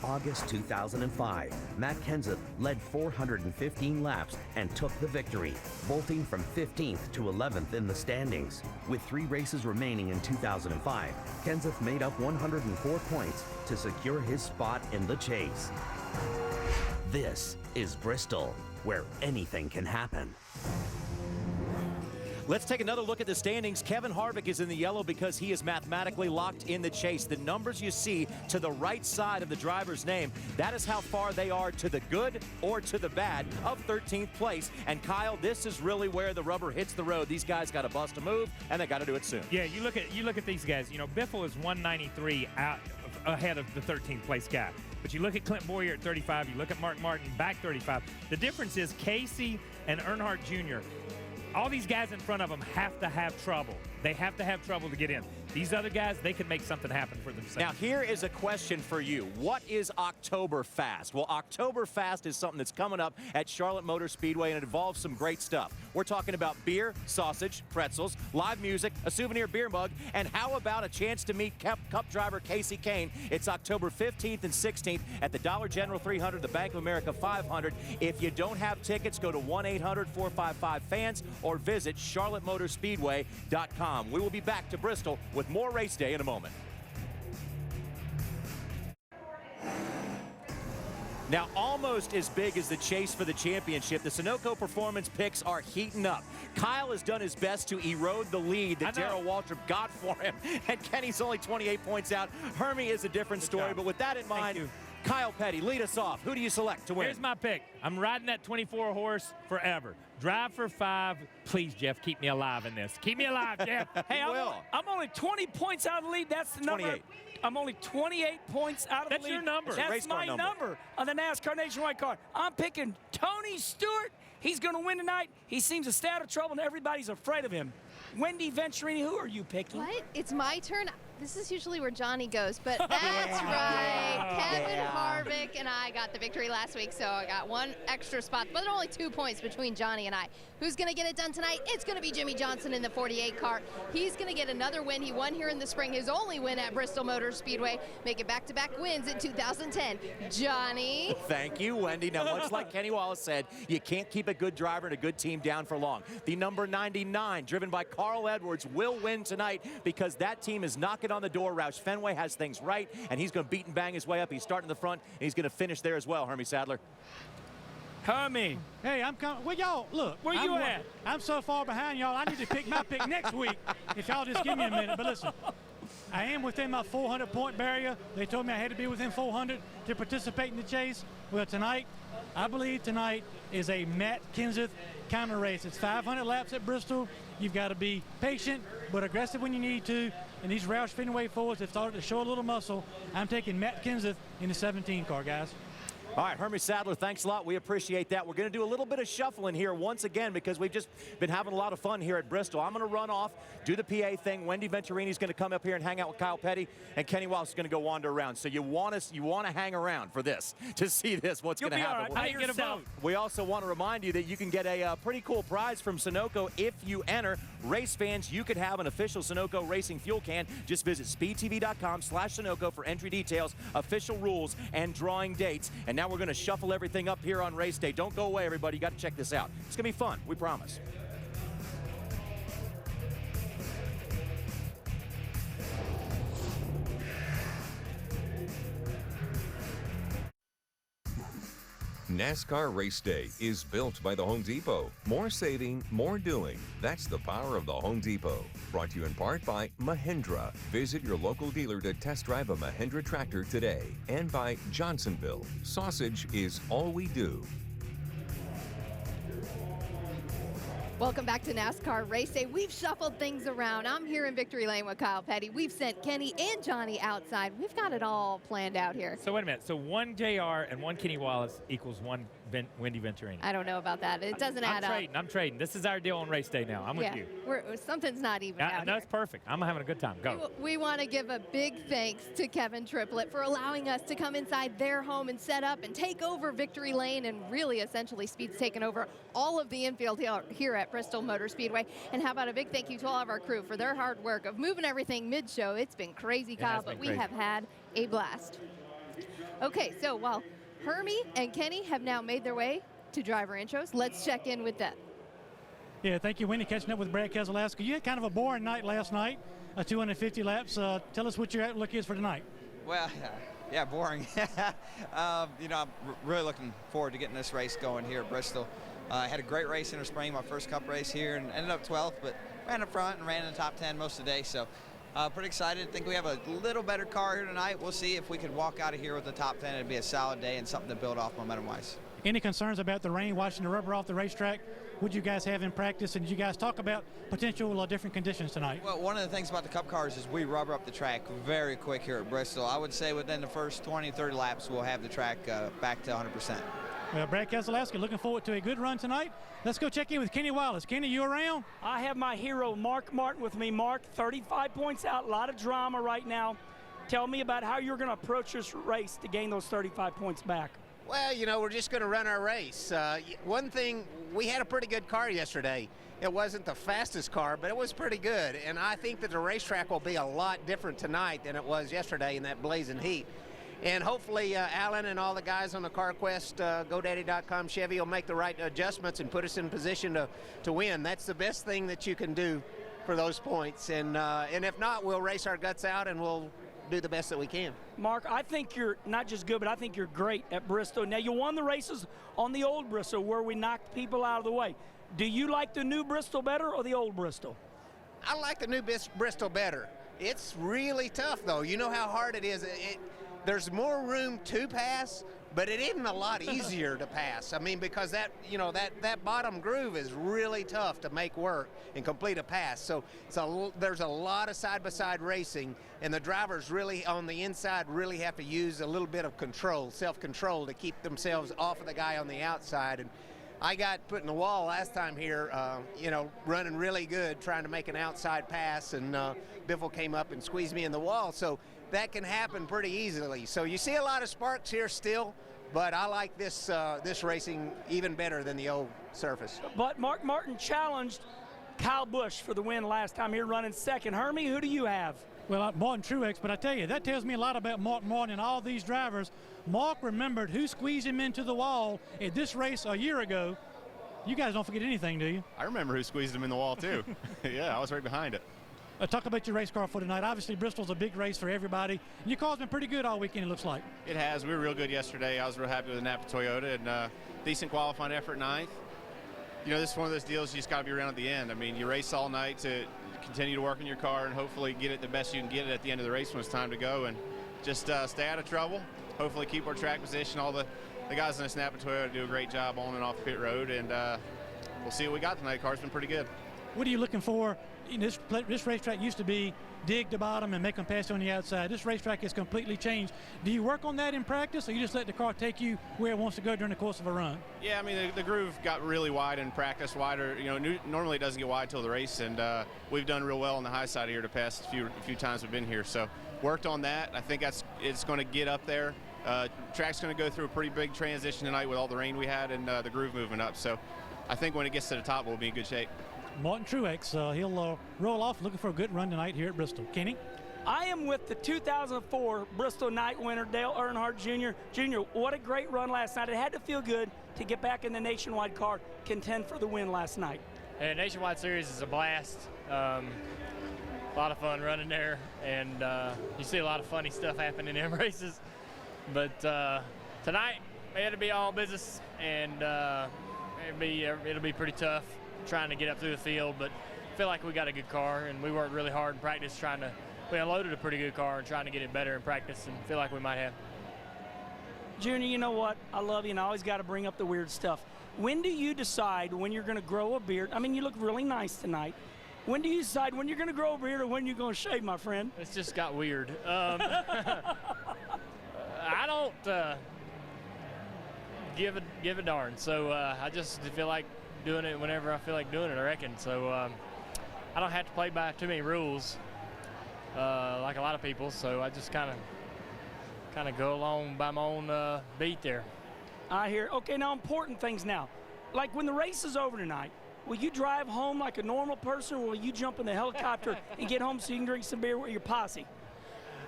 August 2005, Matt Kenseth led 415 laps and took the victory, vaulting from 15th to 11th in the standings. With 3 races remaining in 2005, Kenseth made up 104 points to secure his spot in the chase. This is Bristol, where anything can happen. Let's take another look at the standings. Kevin Harvick is in the yellow because he is mathematically locked in the chase. The numbers you see to the right side of the driver's name, that is how far they are to the good or to the bad of 13th place. And Kyle, this is really where the rubber hits the road. These guys got to bust a move, and they got to do it soon. Yeah, you look at these guys. You know, Biffle is 193 out ahead of the 13th place guy. But you look at Clint Bowyer at 35. You look at Mark Martin back 35. The difference is Casey and Earnhardt Jr. All these guys in front of them have to have trouble. They have to have trouble to get in. These other guys, they can make something happen for themselves. Now, here is a question for you. What is Oktoberfest? Well, Oktoberfest is something that's coming up at Charlotte Motor Speedway, and it involves some great stuff. We're talking about beer, sausage, pretzels, live music, a souvenir beer mug, and how about a chance to meet Cup driver Casey Kane? It's October 15th and 16th at the Dollar General 300, the Bank of America 500. If you don't have tickets, go to 1-800-455-FANS or visit charlottemotorspeedway.com. We will be back to Bristol with more race day in a moment. Now, almost as big as the chase for the championship, the Sunoco Performance picks are heating up. Kyle has done his best to erode the lead that Darrell Waltrip got for him, and Kenny's only 28 points out. Hermie is a different story, but with that in mind, Kyle Petty, lead us off. Who do you select to win? Here's my pick. I'm riding that 24 horse forever. Drive for 5. Please, Jeff, keep me alive in this. Keep me alive, Jeff. Hey, I'm only 20 points out of the lead. That's the number. 28. I'm only 28 points out of the lead. That's your number. That's my number on the NASCAR Nationwide card. I'm picking Tony Stewart. He's going to win tonight. He seems to stay out of trouble, and everybody's afraid of him. Wendy Venturini, who are you picking? What? It's my turn? This is usually where Johnny goes, but that's right. Kevin Harvick and I got the victory last week, so I got one extra spot, but only 2 points between Johnny and I. Who's going to get it done tonight? It's going to be Jimmy Johnson in the 48 car. He's going to get another win. He won here in the spring, his only win at Bristol Motor Speedway, making back-to-back wins in 2010. Johnny. Thank you, Wendy. Now, much like Kenny Wallace said, you can't keep a good driver and a good team down for long. The number 99, driven by Carl Edwards, will win tonight because that team is knocking on the door. Roush Fenway has things right, and he's going to beat and bang his way up. He's starting in the front, and he's going to finish there as well, Hermie Sadler. Hermie. Hey, I'm coming. Well, y'all, look. Where you at? I'm so far behind y'all, I need to pick my pick next week if y'all just give me a minute. But listen, I am within my 400-point barrier. They told me I had to be within 400 to participate in the chase. Well, tonight, I believe tonight is a Matt Kenseth kind of race. It's 500 laps at Bristol. You've got to be patient but aggressive when you need to. And these Roush Fenway forwards have started to show a little muscle. I'm taking Matt Kenseth in the 17 car, guys. All right, Hermie Sadler, thanks a lot. We appreciate that. We're going to do a little bit of shuffling here once again because we've just been having a lot of fun here at Bristol. I'm going to run off, do the PA thing. Wendy Venturini's going to come up here and hang out with Kyle Petty, and Kenny Wallace is going to go wander around. So you want to hang around for this, to see this, what's going to happen. Right. I get a vote. We also want to remind you that you can get a pretty cool prize from Sunoco if you enter. Race fans, you could have an official Sunoco racing fuel can. Just visit speedtv.com/Sunoco for entry details, official rules, and drawing dates. And now we're going to shuffle everything up here on race day. Don't go away, everybody. You got to check this out. It's going to be fun. We promise. NASCAR Race Day is built by the Home Depot. More saving, more doing. That's the power of the Home Depot. Brought to you in part by Mahindra. Visit your local dealer to test drive a Mahindra tractor today. And by Johnsonville. Sausage is all we do. Welcome back to NASCAR Race Day. We've shuffled things around. I'm here in Victory Lane with Kyle Petty. We've sent Kenny and Johnny outside. We've got it all planned out here. So wait a minute. So one JR and one Kenny Wallace equals one Wendy Venturini. I don't know about that. It doesn't add up. I'm trading. This is our deal on race day now. I'm with you. Something's not even out That's perfect. I'm having a good time. Go. We want to give a big thanks to Kevin Triplett for allowing us to come inside their home and set up and take over Victory Lane, and really essentially Speed's taken over all of the infield here at Bristol Motor Speedway. And how about a big thank you to all of our crew for their hard work of moving everything mid-show. It's been crazy, Kyle, but we have had a blast. Okay, so while Hermie and Kenny have now made their way to driver intros, let's check in with them. Yeah, thank you, Wendy. Catching up with Brad Keselowski. You had kind of a boring night last night, 250 laps. Tell us what your outlook is for tonight. Well, yeah, boring. I'm really looking forward to getting this race going here at Bristol. I had a great race in the spring, my first Cup race here, and ended up 12th, but ran up front and ran in the top 10 most of the day. So pretty excited. Think we have a little better car here tonight. We'll see if we can walk out of here with the top 10. It'd be a solid day and something to build off momentum-wise. Any concerns about the rain washing the rubber off the racetrack? What you guys have in practice, and did you guys talk about potential different conditions tonight? Well, one of the things about the Cup cars is we rubber up the track very quick here at Bristol. I would say within the first 20, 30 laps, we'll have the track back to 100%. Well, Brad Keselowski, looking forward to a good run tonight. Let's go check in with Kenny Wallace. Kenny, you around? I have my hero, Mark Martin, with me. Mark, 35 points out, a lot of drama right now. Tell me about how you're going to approach this race to gain those 35 points back. Well, you know, we're just going to run our race. One thing, we had a pretty good car yesterday. It wasn't the fastest car, but it was pretty good. And I think that the racetrack will be a lot different tonight than it was yesterday in that blazing heat. And hopefully Alan and all the guys on the CarQuest, GoDaddy.com Chevy will make the right adjustments and put us in position to win. That's the best thing that you can do for those points. And if not, we'll race our guts out and we'll do the best that we can. Mark, I think you're not just good, but I think you're great at Bristol. Now, you won the races on the old Bristol where we knocked people out of the way. Do you like the new Bristol better or the old Bristol? I like the new Bristol better. It's really tough, though. You know how hard it is. There's more room to pass, but it isn't a lot easier to pass. I mean, because that bottom groove is really tough to make work and complete a pass. So there's a lot of side-by-side racing, and the drivers really on the inside really have to use a little bit of control, self-control, to keep themselves off of the guy on the outside. And I got put in the wall last time here, running really good, trying to make an outside pass, and Biffle came up and squeezed me in the wall. So that can happen pretty easily. So you see a lot of sparks here still, but I like this racing even better than the old surface. But Mark Martin challenged Kyle Busch for the win last time here, running second. Hermie, who do you have? Well, Martin Truex, but I tell you, that tells me a lot about Mark Martin and all these drivers. Mark remembered who squeezed him into the wall at this race a year ago. You guys don't forget anything, do you? I remember who squeezed him in the wall, too. Yeah, I was right behind it. Talk about your race car for tonight. Obviously, Bristol's a big race for everybody. Your car's been pretty good all weekend, it looks like. It has. We were real good yesterday. I was real happy with the Napa Toyota, and decent qualifying effort, ninth. You know, this is one of those deals you just got to be around at the end. I mean, you race all night to continue to work on your car and hopefully get it the best you can get it at the end of the race when it's time to go, and just stay out of trouble. Hopefully keep our track position. All the guys in this Napa Toyota do a great job on and off pit road, and we'll see what we got tonight. The car's been pretty good. What are you looking for? This racetrack used to be dig the bottom and make them pass on the outside. This racetrack has completely changed. Do you work on that in practice, or you just let the car take you where it wants to go during the course of a run? Yeah, I mean, the groove got really wide in practice, wider. You know, normally it doesn't get wide till the race, and we've done real well on the high side here the past few times we've been here. So worked on that. I think it's going to get up there. Track's going to go through a pretty big transition tonight with all the rain we had and the groove moving up. So I think when it gets to the top, we'll be in good shape. Martin Truex, he'll roll off looking for a good run tonight here at Bristol. Kenny? I am with the 2004 Bristol night winner, Dale Earnhardt Jr. Jr., what a great run last night. It had to feel good to get back in the Nationwide car, contend for the win last night. Yeah, Nationwide Series is a blast. A lot of fun running there, and you see a lot of funny stuff happen in them races. But tonight, it'll be all business, and it'll be pretty tough trying to get up through the field, but I feel like we got a good car, and we worked really hard in practice we unloaded a pretty good car and trying to get it better in practice, and feel like we might have. Junior, you know what? I love you, and I always got to bring up the weird stuff. When do you decide when you're going to grow a beard? I mean, you look really nice tonight. When do you decide when you're going to grow a beard or when you're going to shave, my friend? It's just got weird. I don't give a darn, so I just feel like doing it whenever I feel like doing it, I reckon. So I don't have to play by too many rules like a lot of people, so I just kind of go along by my own beat there. I hear. Okay, now important things now. Like when the race is over tonight, will you drive home like a normal person, or will you jump in the helicopter and get home so you can drink some beer with your posse?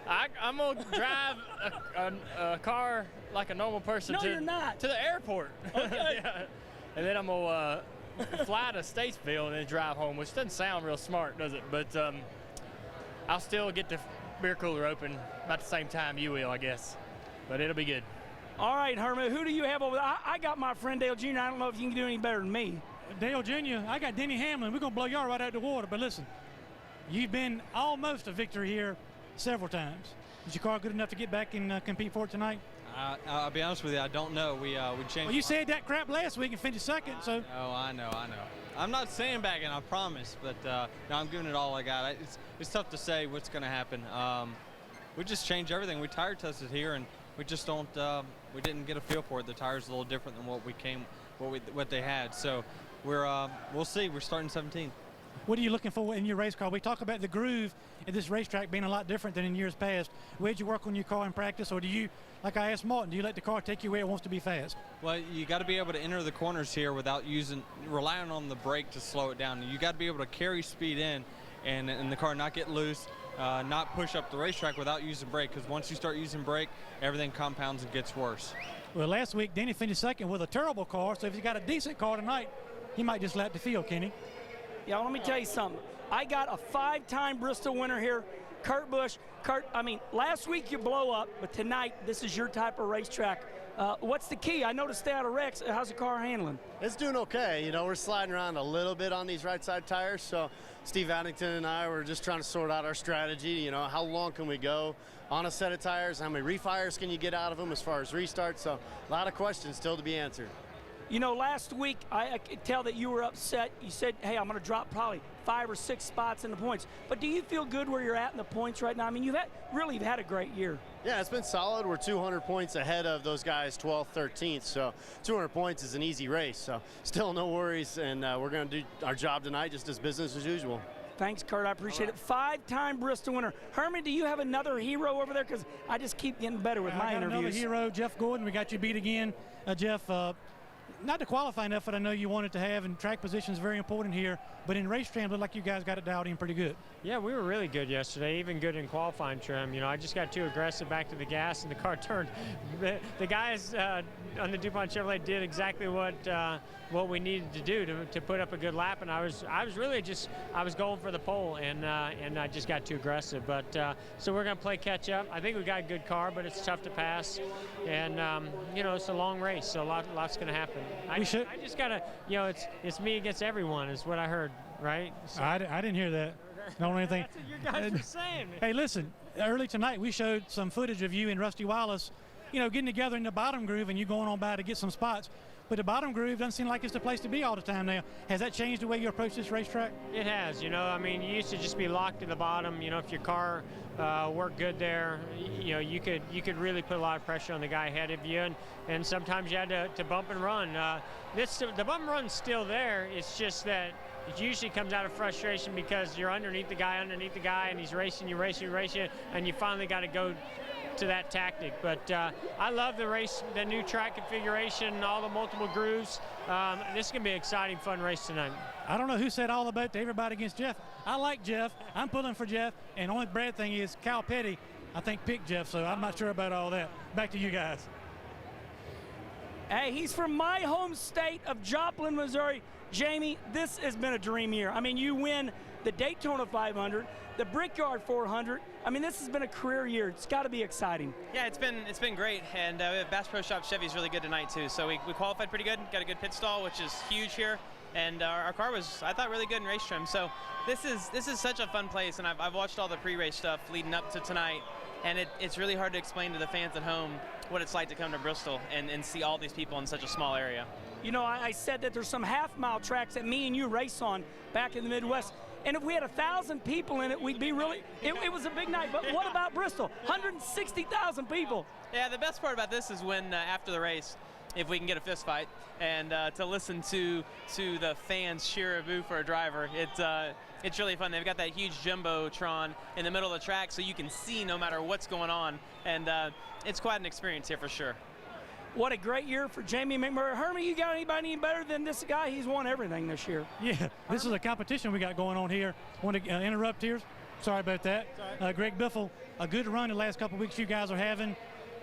I'm going to drive a car like a normal person you're not. To the airport. Okay. Yeah. And then I'm going to fly to Statesville and then drive home, which doesn't sound real smart, does it? But I'll still get the beer cooler open about the same time you will, I guess. But it'll be good. All right, Herman, who do you have over there? I got my friend Dale Jr. I don't know if you can do any better than me. Dale Jr., I got Denny Hamlin. We're going to blow y'all right out the water. But listen, you've been almost a victory here several times. Is your car good enough to get back and compete for it tonight? I'll be honest with you, I don't know. We changed. Well, you said that crap last week and finished second, so. Oh, I know. I'm not sandbagging, I promise, but no, I'm giving it all I got. It's tough to say what's going to happen. We just changed everything. We tire tested here, and we just don't We didn't get a feel for it. The tires are a little different than what they had. So we'll see. We're starting 17th. What are you looking for in your race car? We talk about the groove at this racetrack being a lot different than in years past. Where'd you work on your car in practice, or do you, like I asked Martin, do you let the car take you where it wants to be fast? Well, you got to be able to enter the corners here without relying on the brake to slow it down. You got to be able to carry speed in and the car not get loose, not push up the racetrack without using brake, because once you start using brake, everything compounds and gets worse. Well, last week, Denny finished second with a terrible car, so if he's got a decent car tonight, he might just lap the field, Kenny. Yeah, well, let me tell you something. I got a 5-time Bristol winner here, Kurt Busch. Kurt, I mean, last week you blow up, but tonight this is your type of racetrack. What's the key? I noticed stay out of wrecks. How's the car handling? It's doing okay. You know, we're sliding around a little bit on these right side tires, so Steve Addington and I were just trying to sort out our strategy. You know, how long can we go on a set of tires? How many refires can you get out of them as far as restarts? So a lot of questions still to be answered. You know, last week I could tell that you were upset. You said, hey, I'm going to drop probably 5 or 6 spots in the points. But do you feel good where you're at in the points right now? I mean, you've had a great year. Yeah, it's been solid. We're 200 points ahead of those guys 12th, 13th. So 200 points is an easy race. So still no worries, and we're going to do our job tonight just as business as usual. Thanks, Kurt. I appreciate it. 5-time Bristol winner. Herman, do you have another hero over there? Because I just keep getting better with my interviews. Another hero, Jeff Gordon. We got you beat again. Jeff, not the qualifying effort I know you wanted to have, and track position is very important here, but in race trim, it looked like you guys got it dialed in pretty good. Yeah, we were really good yesterday, even good in qualifying trim. You know, I just got too aggressive back to the gas, and the car turned. The guys on the DuPont Chevrolet did exactly what we needed to do to put up a good lap, and I was really just going for the pole, and I just got too aggressive. But so we're going to play catch up. I think we got a good car, but it's tough to pass, and you know, it's a long race, so lots going to happen. I just got to, you know, it's me against everyone is what I heard, right? So, I didn't hear that. Don't know anything. That's what you guys were saying. Hey, listen, early tonight we showed some footage of you and Rusty Wallace, you know, getting together in the bottom groove and you going on by to get some spots. But the bottom groove doesn't seem like it's the place to be all the time now. Has that changed the way you approach this racetrack? It has. You know, I mean, you used to just be locked in the bottom. You know, if your car worked good there, you know, you could really put a lot of pressure on the guy ahead of you, and sometimes you had to bump and run. The bump and run's still there. It's just that it usually comes out of frustration because you're underneath the guy, and he's racing you, and you finally got to go to that tactic. But I love the new track configuration, all the multiple grooves. This is going to be an exciting, fun race tonight. I don't know who said all about everybody against Jeff. I like Jeff. I'm pulling for Jeff. And the only bad thing is Cal Petty, I think, picked Jeff, so I'm not sure about all that. Back to you guys. Hey, he's from my home state of Joplin, Missouri. Jamie, this has been a dream year. I mean, you win the Daytona 500, the Brickyard 400. I mean, this has been a career year. It's got to be exciting. Yeah, it's been great, and Bass Pro Shop Chevy's really good tonight too. So we qualified pretty good, got a good pit stall, which is huge here, and our car was, I thought, really good in race trim. So this is such a fun place, and I've watched all the pre-race stuff leading up to tonight, and it's really hard to explain to the fans at home what it's like to come to Bristol and see all these people in such a small area. You know, I said that there's some half-mile tracks that me and you race on back in the Midwest. And if we had 1,000 people in it, we'd be really, it was a big night. But what about Bristol? 160,000 people. Yeah, the best part about this is when after the race, if we can get a fist fight and to listen to the fans cheer a boo for a driver, it's really fun. They've got that huge jumbotron in the middle of the track so you can see no matter what's going on. And it's quite an experience here for sure. What a great year for Jamie McMurray. Hermie, you got anybody any better than this guy? He's won everything this year. Yeah, this is a competition we got going on here. Want to interrupt here? Sorry about that. Greg Biffle, a good run the last couple weeks you guys are having.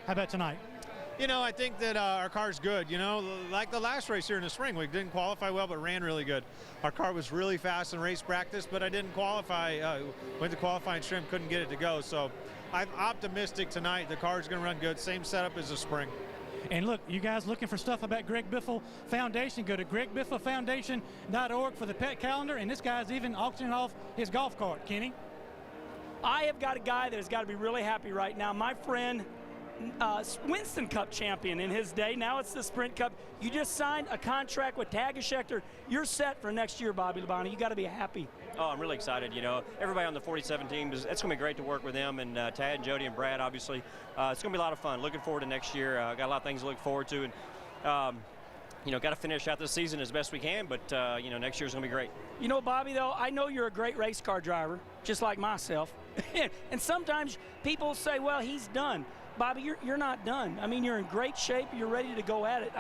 How about tonight? You know, I think that our car's good. You know, like the last race here in the spring, we didn't qualify well, but ran really good. Our car was really fast in race practice, but I didn't qualify. Went to qualifying trim, couldn't get it to go. So I'm optimistic tonight. The car's going to run good. Same setup as the spring. And look, you guys looking for stuff about Greg Biffle Foundation, go to gregbifflefoundation.org for the pet calendar, and this guy's even auctioning off his golf cart. Kenny? I have got a guy that has got to be really happy right now. My friend, Winston Cup champion in his day. Now it's the Sprint Cup. You just signed a contract with Tag Schechter. You're set for next year, Bobby Labonte. You got to be happy. Oh, I'm really excited. You know, everybody on the 47 team, it's going to be great to work with them, and Tad and Jody and Brad, obviously. It's going to be a lot of fun. Looking forward to next year. Got a lot of things to look forward to, and you know, got to finish out this season as best we can, but you know, next year's going to be great. You know, Bobby, though, I know you're a great race car driver, just like myself. And sometimes people say, well, he's done. Bobby, you're not done. I mean, you're in great shape. You're ready to go at it.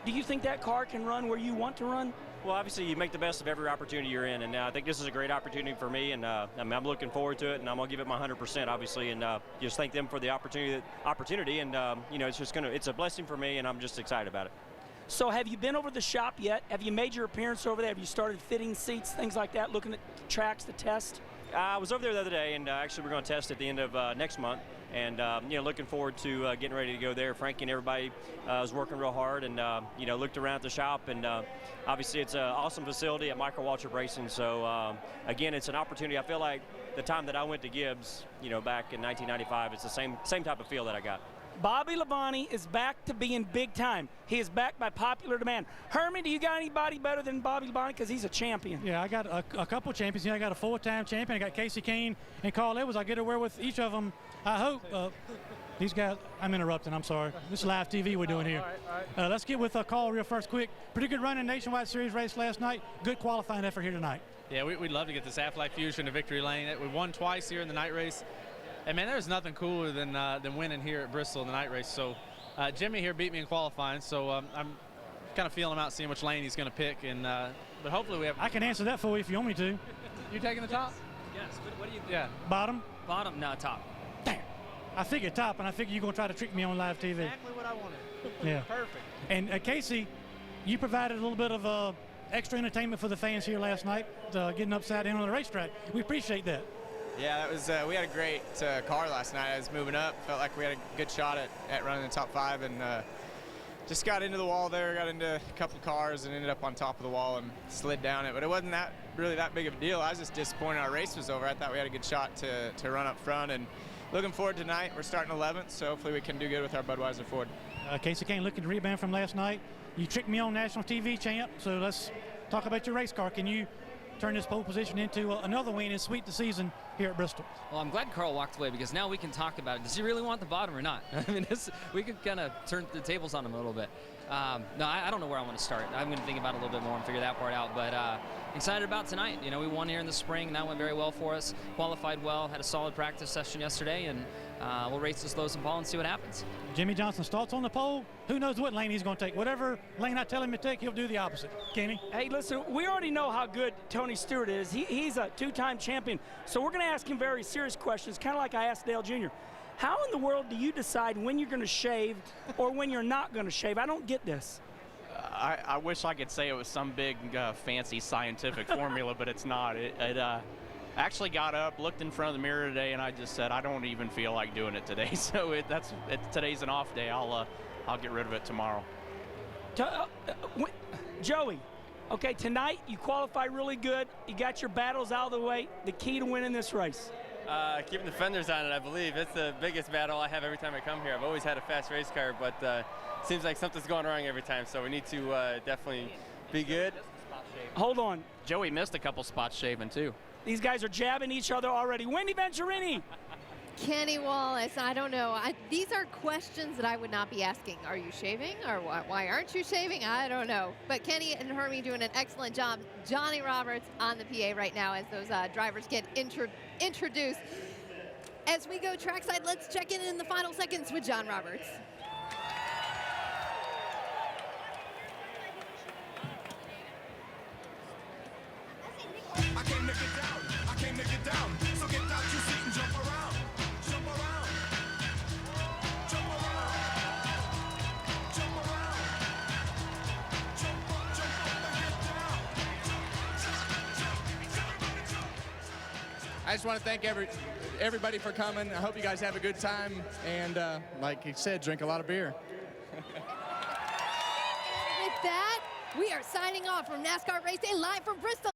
Do you think that car can run where you want to run? Well, obviously, you make the best of every opportunity you're in, and I think this is a great opportunity for me, and I'm looking forward to it, and I'm going to give it my 100%, obviously, and just thank them for the opportunity, and you know, it's a blessing for me, and I'm just excited about it. So have you been over the shop yet? Have you made your appearance over there? Have you started fitting seats, things like that, looking at tracks to test? I was over there the other day, and actually we're going to test at the end of next month. And, you know, looking forward to getting ready to go there. Frankie and everybody was working real hard, and, you know, looked around at the shop. And obviously it's an awesome facility at Michael Waltrip Racing. So, again, it's an opportunity. I feel like the time that I went to Gibbs, you know, back in 1995, it's the same type of feel that I got. Bobby Labonte is back to being big time. He is back by popular demand. Herman, do you got anybody better than Bobby Labonte? Because he's a champion. Yeah, I got a couple champions. I got a 4-time champion. I got Casey Kane and Carl Edwards. I get to wear with each of them. I hope. These guys, I'm interrupting. I'm sorry. This is live TV we're doing here. All right. Let's get with Carl real first quick. Pretty good run in Nationwide Series race last night. Good qualifying effort here tonight. Yeah, we'd love to get this Aflac Fusion to victory lane. We won twice here in the night race. And, man, there's nothing cooler than winning here at Bristol in the night race. So Jimmy here beat me in qualifying, so I'm kind of feeling him out, seeing which lane he's going to pick. And but hopefully we have. I can answer that for you if you want me to. You taking the top? Yes. What do you think? Yeah. Bottom? Bottom, no, top. Damn. I figured top, and I figured you're going to try to trick me on live TV. Exactly what I wanted. Yeah. Perfect. And Casey, you provided a little bit of extra entertainment for the fans here last night, getting upside down on the racetrack. We appreciate that. Yeah, that was. We had a great car last night. I was moving up. Felt like we had a good shot at running the top 5, and just got into the wall there. Got into a couple cars and ended up on top of the wall and slid down it. But it wasn't really that big of a deal. I was just disappointed our race was over. I thought we had a good shot to run up front, and looking forward to tonight. We're starting 11th, so hopefully we can do good with our Budweiser Ford. Casey Kane looking to rebound from last night. You tricked me on national TV, champ. So let's talk about your race car. Can you turn this pole position into another win and sweep the season here at Bristol? Well, I'm glad Carl walked away, because now we can talk about it. Does he really want the bottom or not? I mean, we could kind of turn the tables on him a little bit. No, I don't know where I want to start. I'm going to think about it a little bit more and figure that part out. But excited about tonight. You know, we won here in the spring, and that went very well for us. Qualified well, had a solid practice session yesterday, and we'll race this Lowe's and Paul and see what happens. Jimmy Johnson starts on the pole. Who knows what lane he's going to take? Whatever lane I tell him to take, he'll do the opposite. Kenny? Hey, listen, we already know how good Tony Stewart is. He's a 2-time champion. So we're going to ask him very serious questions, kind of like I asked Dale Jr. How in the world do you decide when you're going to shave or when you're not going to shave? I don't get this. I wish I could say it was some big, fancy scientific formula, but it's not. I actually got up, looked in front of the mirror today, and I just said, I don't even feel like doing it today. So today's an off day. I'll get rid of it tomorrow. Joey, okay, tonight you qualify really good. You got your battles out of the way. The key to winning this race? Keeping the fenders on it, I believe. It's the biggest battle I have every time I come here. I've always had a fast race car, but seems like something's going wrong every time, so we need to definitely be good. Hold on. Joey missed a couple spots shaving, too. These guys are jabbing each other already. Wendy Venturini. Kenny Wallace, I don't know. These are questions that I would not be asking. Are you shaving, or why aren't you shaving? I don't know. But Kenny and Hermie doing an excellent job. Johnny Roberts on the PA right now as those drivers get introduced. As we go trackside, let's check in the final seconds with John Roberts. I can't make it down. I can't make it down. So get out your seat and jump around. Jump around. Jump around. Jump around. Jump up and get down. I just want to thank everybody for coming. I hope you guys have a good time. And like he said, drink a lot of beer. With that, we are signing off from NASCAR Race Day live from Bristol.